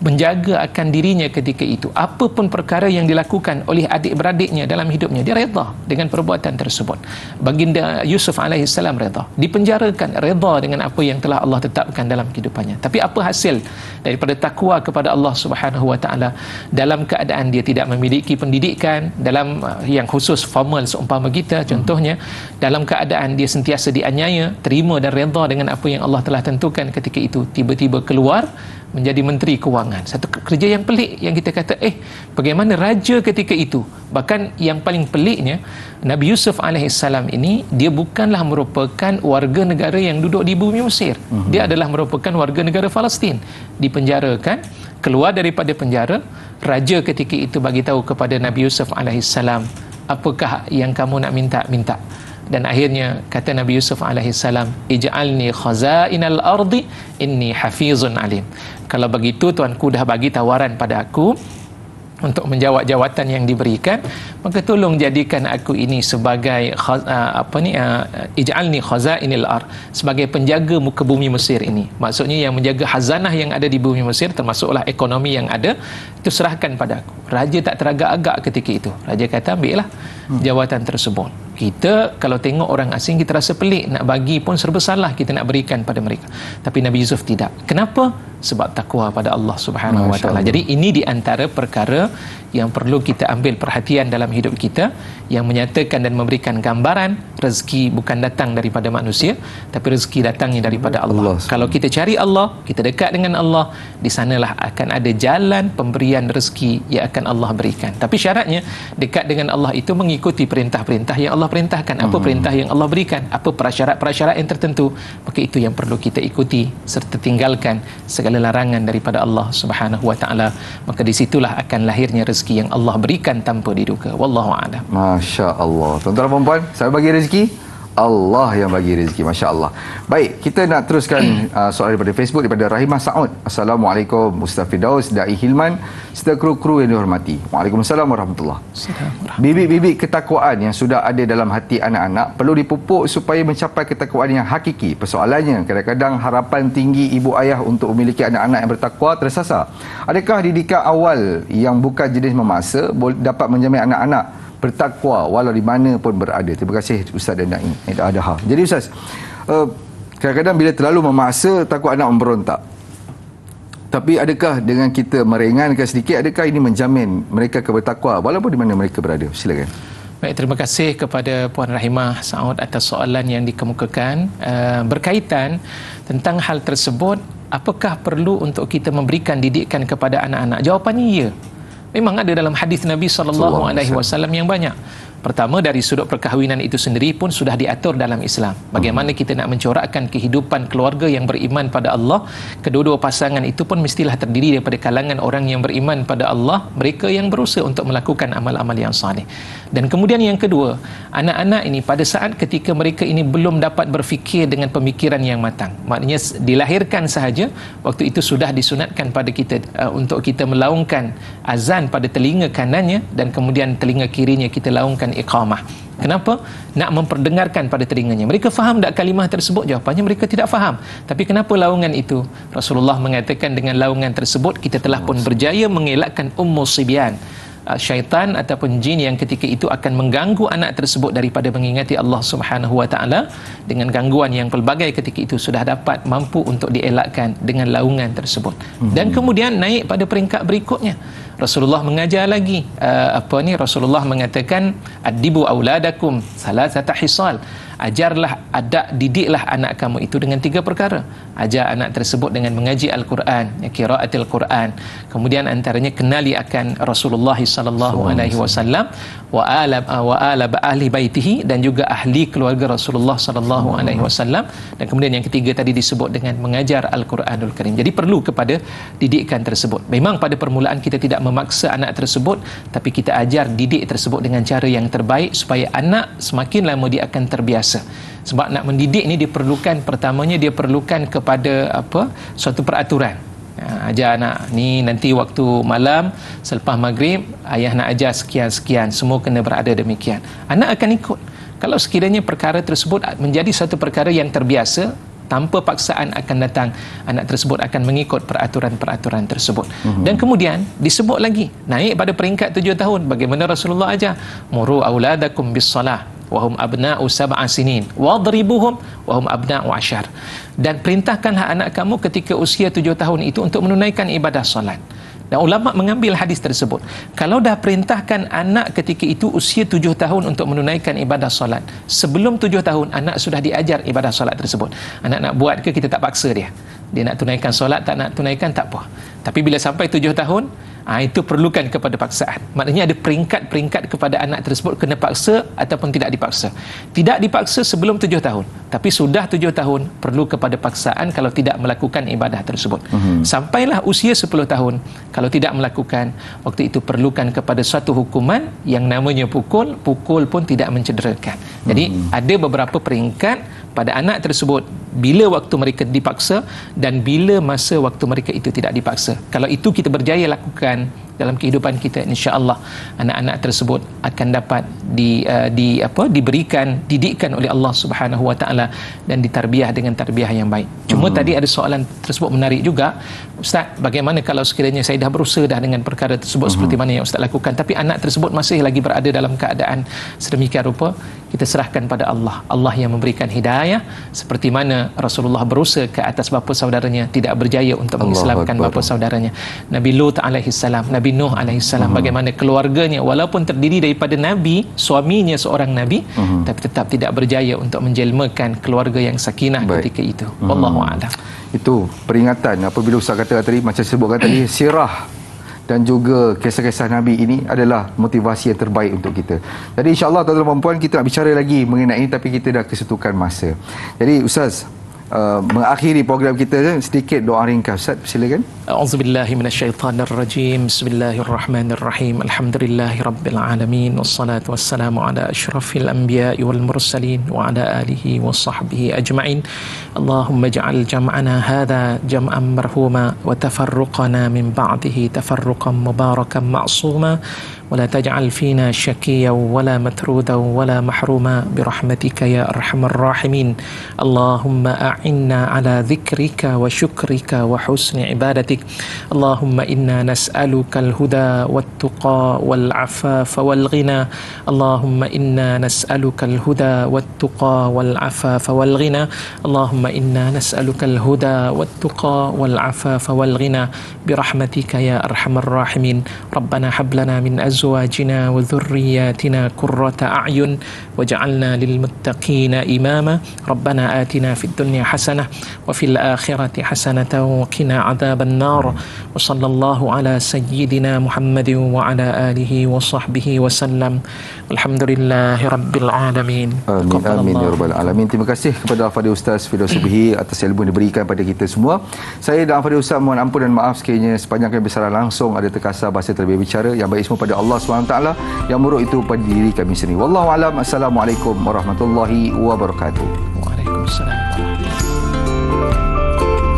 menjaga akan dirinya ketika itu. Apapun perkara yang dilakukan oleh adik-beradiknya dalam hidupnya, dia redha dengan perbuatan tersebut. Baginda Yusuf alaihissalam redha, dipenjarakan, redha dengan apa yang telah Allah tetapkan dalam kehidupannya. Tapi apa hasil daripada takwa kepada Allah Subhanahu wa taala? Dalam keadaan dia tidak memiliki pendidikan dalam yang khusus formal seumpama kita, contohnya dalam keadaan dia sentiasa dianiaya, terima dan redha dengan apa yang Allah telah tentukan ketika itu, tiba-tiba keluar menjadi menteri kewangan. Satu kerja yang pelik yang kita kata, bagaimana raja ketika itu. Bahkan yang paling peliknya, Nabi Yusuf alaihissalam ini, dia bukanlah merupakan warga negara yang duduk di bumi Mesir. Dia adalah merupakan warga negara Palestin. Dipenjarakan, keluar daripada penjara, raja ketika itu bagi tahu kepada Nabi Yusuf alaihissalam, apakah yang kamu nak minta? Dan akhirnya kata Nabi Yusuf alaihissalam, ij'alni khazainal ardi inni hafizun alim. Kalau begitu tuanku dah bagi tawaran pada aku untuk menjawab jawatan yang diberikan, maka tolong jadikan aku ini sebagai ij'alni khazainil ard, sebagai penjaga muka bumi Mesir ini. Maksudnya yang menjaga khazanah yang ada di bumi Mesir, termasuklah ekonomi yang ada, itu serahkan pada aku. Raja tak teragak-agak ketika itu. Raja kata, ambillah jawatan tersebut. Kita kalau tengok orang asing, kita rasa pelik, nak bagi pun serba salah kita nak berikan pada mereka. Tapi Nabi Yusuf tidak. Kenapa? Sebab takwa pada Allah Subhanahu wa taala. Jadi ini di antara perkara yang perlu kita ambil perhatian dalam hidup kita, yang menyatakan dan memberikan gambaran rezeki bukan datang daripada manusia, tapi rezeki datangnya daripada Allah. Kalau kita cari Allah, kita dekat dengan Allah, di sanalah akan ada jalan pemberian rezeki yang akan Allah berikan. Tapi syaratnya dekat dengan Allah itu mengikuti perintah-perintah yang Allah perintahkan. Apa perintah yang Allah berikan, apa prasyarat-prasyarat yang tertentu, maka itu yang perlu kita ikuti serta tinggalkan segala larangan daripada Allah Subhanahu wa taala. Maka disitulah akan lahirnya rezeki yang Allah berikan tanpa diduga. Wallahu a'lam.
Masya-Allah. Tuan-tuan dan puan-puan, saya bagi rezeki, Allah yang bagi rezeki. Masya-Allah. Baik, kita nak teruskan soalan daripada Facebook, daripada Rahimah Saud. Assalamualaikum Ustaz Firdaus, Dai Hilman, serta kru-kru yang dihormati. Waalaikumsalam warahmatullahi wabarakatuh. Bibit-bibit ketakwaan yang sudah ada dalam hati anak-anak perlu dipupuk supaya mencapai ketakwaan yang hakiki. Persoalannya, kadang-kadang harapan tinggi ibu ayah untuk memiliki anak-anak yang bertakwa tersasar. Adakah didikan awal yang bukan jenis memaksa dapat menjamin anak-anak bertakwa walau di mana pun berada? Terima kasih Ustaz dan Naim. Jadi Ustaz, kadang-kadang bila terlalu memaksa, takut anak memberontak. Tapi adakah dengan kita meringankan sedikit, adakah ini menjamin mereka bertakwa walaupun di mana mereka berada? Silakan.
Baik, terima kasih kepada Puan Rahimah Saud atas soalan yang dikemukakan. Berkaitan tentang hal tersebut, apakah perlu untuk kita memberikan didikan kepada anak-anak? Jawapannya ya. Memang ada dalam hadis Nabi SAW yang banyak. Pertama, dari sudut perkahwinan itu sendiri pun sudah diatur dalam Islam. Bagaimana kita nak mencorakkan kehidupan keluarga yang beriman pada Allah. Kedua-dua pasangan itu pun mestilah terdiri daripada kalangan orang yang beriman pada Allah, mereka yang berusaha untuk melakukan amal-amal yang saleh. Dan kemudian yang kedua, anak-anak ini pada saat ketika mereka ini belum dapat berfikir dengan pemikiran yang matang. Maknanya dilahirkan sahaja, waktu itu sudah disunatkan pada kita untuk kita melaungkan azan pada telinga kanannya, dan kemudian telinga kirinya kita laungkan iqamah. Kenapa? Nak memperdengarkan pada telinganya. Mereka faham tak kalimah tersebut? Jawapannya mereka tidak faham. Tapi kenapa laungan itu? Rasulullah mengatakan dengan laungan tersebut kita telah pun berjaya mengelakkan Ummu Sibyan, syaitan ataupun jin yang ketika itu akan mengganggu anak tersebut daripada mengingati Allah Subhanahu wa taala dengan gangguan yang pelbagai ketika itu sudah dapat mampu untuk dielakkan dengan laungan tersebut. Dan kemudian naik pada peringkat berikutnya. Rasulullah mengajar lagi Rasulullah mengatakan adibu auladakum salasata hisal, ajarlah, didiklah anak kamu itu dengan 3 perkara. Ajar anak tersebut dengan mengaji Al-Quran, qiraatil Quran, kemudian antaranya kenali akan Rasulullah sallallahu alaihi wasallam wa ala ahli baitihi, dan juga ahli keluarga Rasulullah sallallahu alaihi wasallam, dan kemudian yang ketiga tadi disebut dengan mengajar Al-Quranul Karim. Jadi perlu kepada didikan tersebut. Memang pada permulaan kita tidak memaksa anak tersebut, tapi kita ajar didik tersebut dengan cara yang terbaik supaya anak semakin lama dia akan terbiasa. Sebab nak mendidik ni diperlukan, pertamanya dia perlukan kepada suatu peraturan. Ajar anak ni nanti waktu malam selepas maghrib ayah nak ajar sekian-sekian, semua kena berada demikian. Anak akan ikut. Kalau sekiranya perkara tersebut menjadi satu perkara yang terbiasa, tanpa paksaan akan datang, anak tersebut akan mengikut peraturan-peraturan tersebut. Dan kemudian disebut lagi naik pada peringkat 7 tahun, bagaimana Rasulullah ajar, muru auladakum bis-salah wa hum abna'u 7 sinin wadribuhum wa hum abna'u 10, dan perintahkanlah anak kamu ketika usia 7 tahun itu untuk menunaikan ibadah solat. Dan ulama mengambil hadis tersebut, kalau dah perintahkan anak ketika itu usia 7 tahun untuk menunaikan ibadah solat, sebelum 7 tahun anak sudah diajar ibadah solat tersebut. Anak nak buat ke, kita tak paksa dia nak tunaikan solat, tak nak tunaikan tak apa. Tapi bila sampai 7 tahun, itu perlukan kepada paksaan. Maknanya ada peringkat-peringkat kepada anak tersebut, kena paksa ataupun tidak dipaksa. Tidak dipaksa sebelum 7 tahun, tapi sudah 7 tahun perlu kepada paksaan kalau tidak melakukan ibadah tersebut. Sampailah usia 10 tahun, kalau tidak melakukan, waktu itu perlukan kepada suatu hukuman yang namanya pukul pun tidak mencederakan. Jadi ada beberapa peringkat pada anak tersebut bila waktu mereka dipaksa dan bila masa waktu mereka itu tidak dipaksa. Kalau itu kita berjaya lakukan dalam kehidupan kita, insya-Allah anak-anak tersebut akan dapat diberikan didikan oleh Allah Subhanahu wa taala dan ditarbiyah dengan tarbiyah yang baik. Cuma tadi ada soalan tersebut menarik juga, Ustaz, bagaimana kalau sekiranya saya dah berusaha dah dengan perkara tersebut seperti mana yang Ustaz lakukan, tapi anak tersebut masih lagi berada dalam keadaan sedemikian rupa? Kita serahkan pada Allah. Allah yang memberikan hidayah, seperti mana Rasulullah berusaha ke atas bapa saudaranya, tidak berjaya untuk mengislamkan bapa saudaranya. Nabi Lut alaihi salam, Nabi Nuh alaihissalam, bagaimana keluarganya walaupun terdiri daripada nabi, suaminya seorang nabi, tapi tetap tidak berjaya untuk menjelmakan keluarga yang sakinah ketika itu. Wallahu a'lam. Itu peringatan apabila Ustaz kata tadi, macam sebutkan tadi, sirah dan juga kisah-kisah Nabi ini adalah motivasi yang terbaik untuk kita. Jadi insya-Allah tuan-tuan dan puan, kita nak bicara lagi mengenai ini, tapi kita dah kesetukan masa. Jadi Ustaz, mengakhiri program kita, sedikit doa ringkas, Ustaz, silakan. A'udzubillahi minasyaitanirrajim. Bismillahirrahmanirrahim. Alhamdulillahirabbil alamin, wassalatu wassalamu ala asyrafil anbiya'i wal mursalin wa ala alihi wa sahbihi ajma'in. Allahumma ij'al jam'ana hadha jam'an marhuma wa tafarruqana min ba'dihi tafarruqan mubarakan ma'suma ولا تجعل فينا شقيا ولا مطرودا ولا محروما برحمتك يا أرحم الراحمين. اللهم أعنا على ذكرك وشكرك وحسن عبادتك. اللهم إنا نسألك الهدى والتقى والعفاف والغنى. اللهم إنا نسألك الهدى والتقى والعفاف والغنى. اللهم إنا نسألك الهدى والتقى والعفاف والغنى برحمتك يا أرحم الراحمين. ربنا هب لنا من أزواجنا وذرياتنا قرة أعين واجعلنا للمتقين إماما. ربنا آتنا في الدنيا حسنة وفي الآخرة حسنة وقنا عذاب النار. وصلى الله على سيدنا محمد وعلى آله وصحبه وسلم. الحمد لله رب العالمين. Amin, amin ya rabbal alamin. Terima kasih kepada Al-Fadhil Ustaz Firdaus Subhi atas ilmu yang diberikan pada kita semua. Saya dan Al-Fadhil Ustaz mohon ampun dan maaf sekiranya sepanjang kami bersiaran langsung ada terkasar bahasa terlebih bicara. Yang baik semua pada Allah SWT, yang buruk itu pada diri kami sendiri. Wallahu a'lam. Assalamualaikum warahmatullahi wabarakatuh. Waalaikumsalam warahmatullahi wabarakatuh.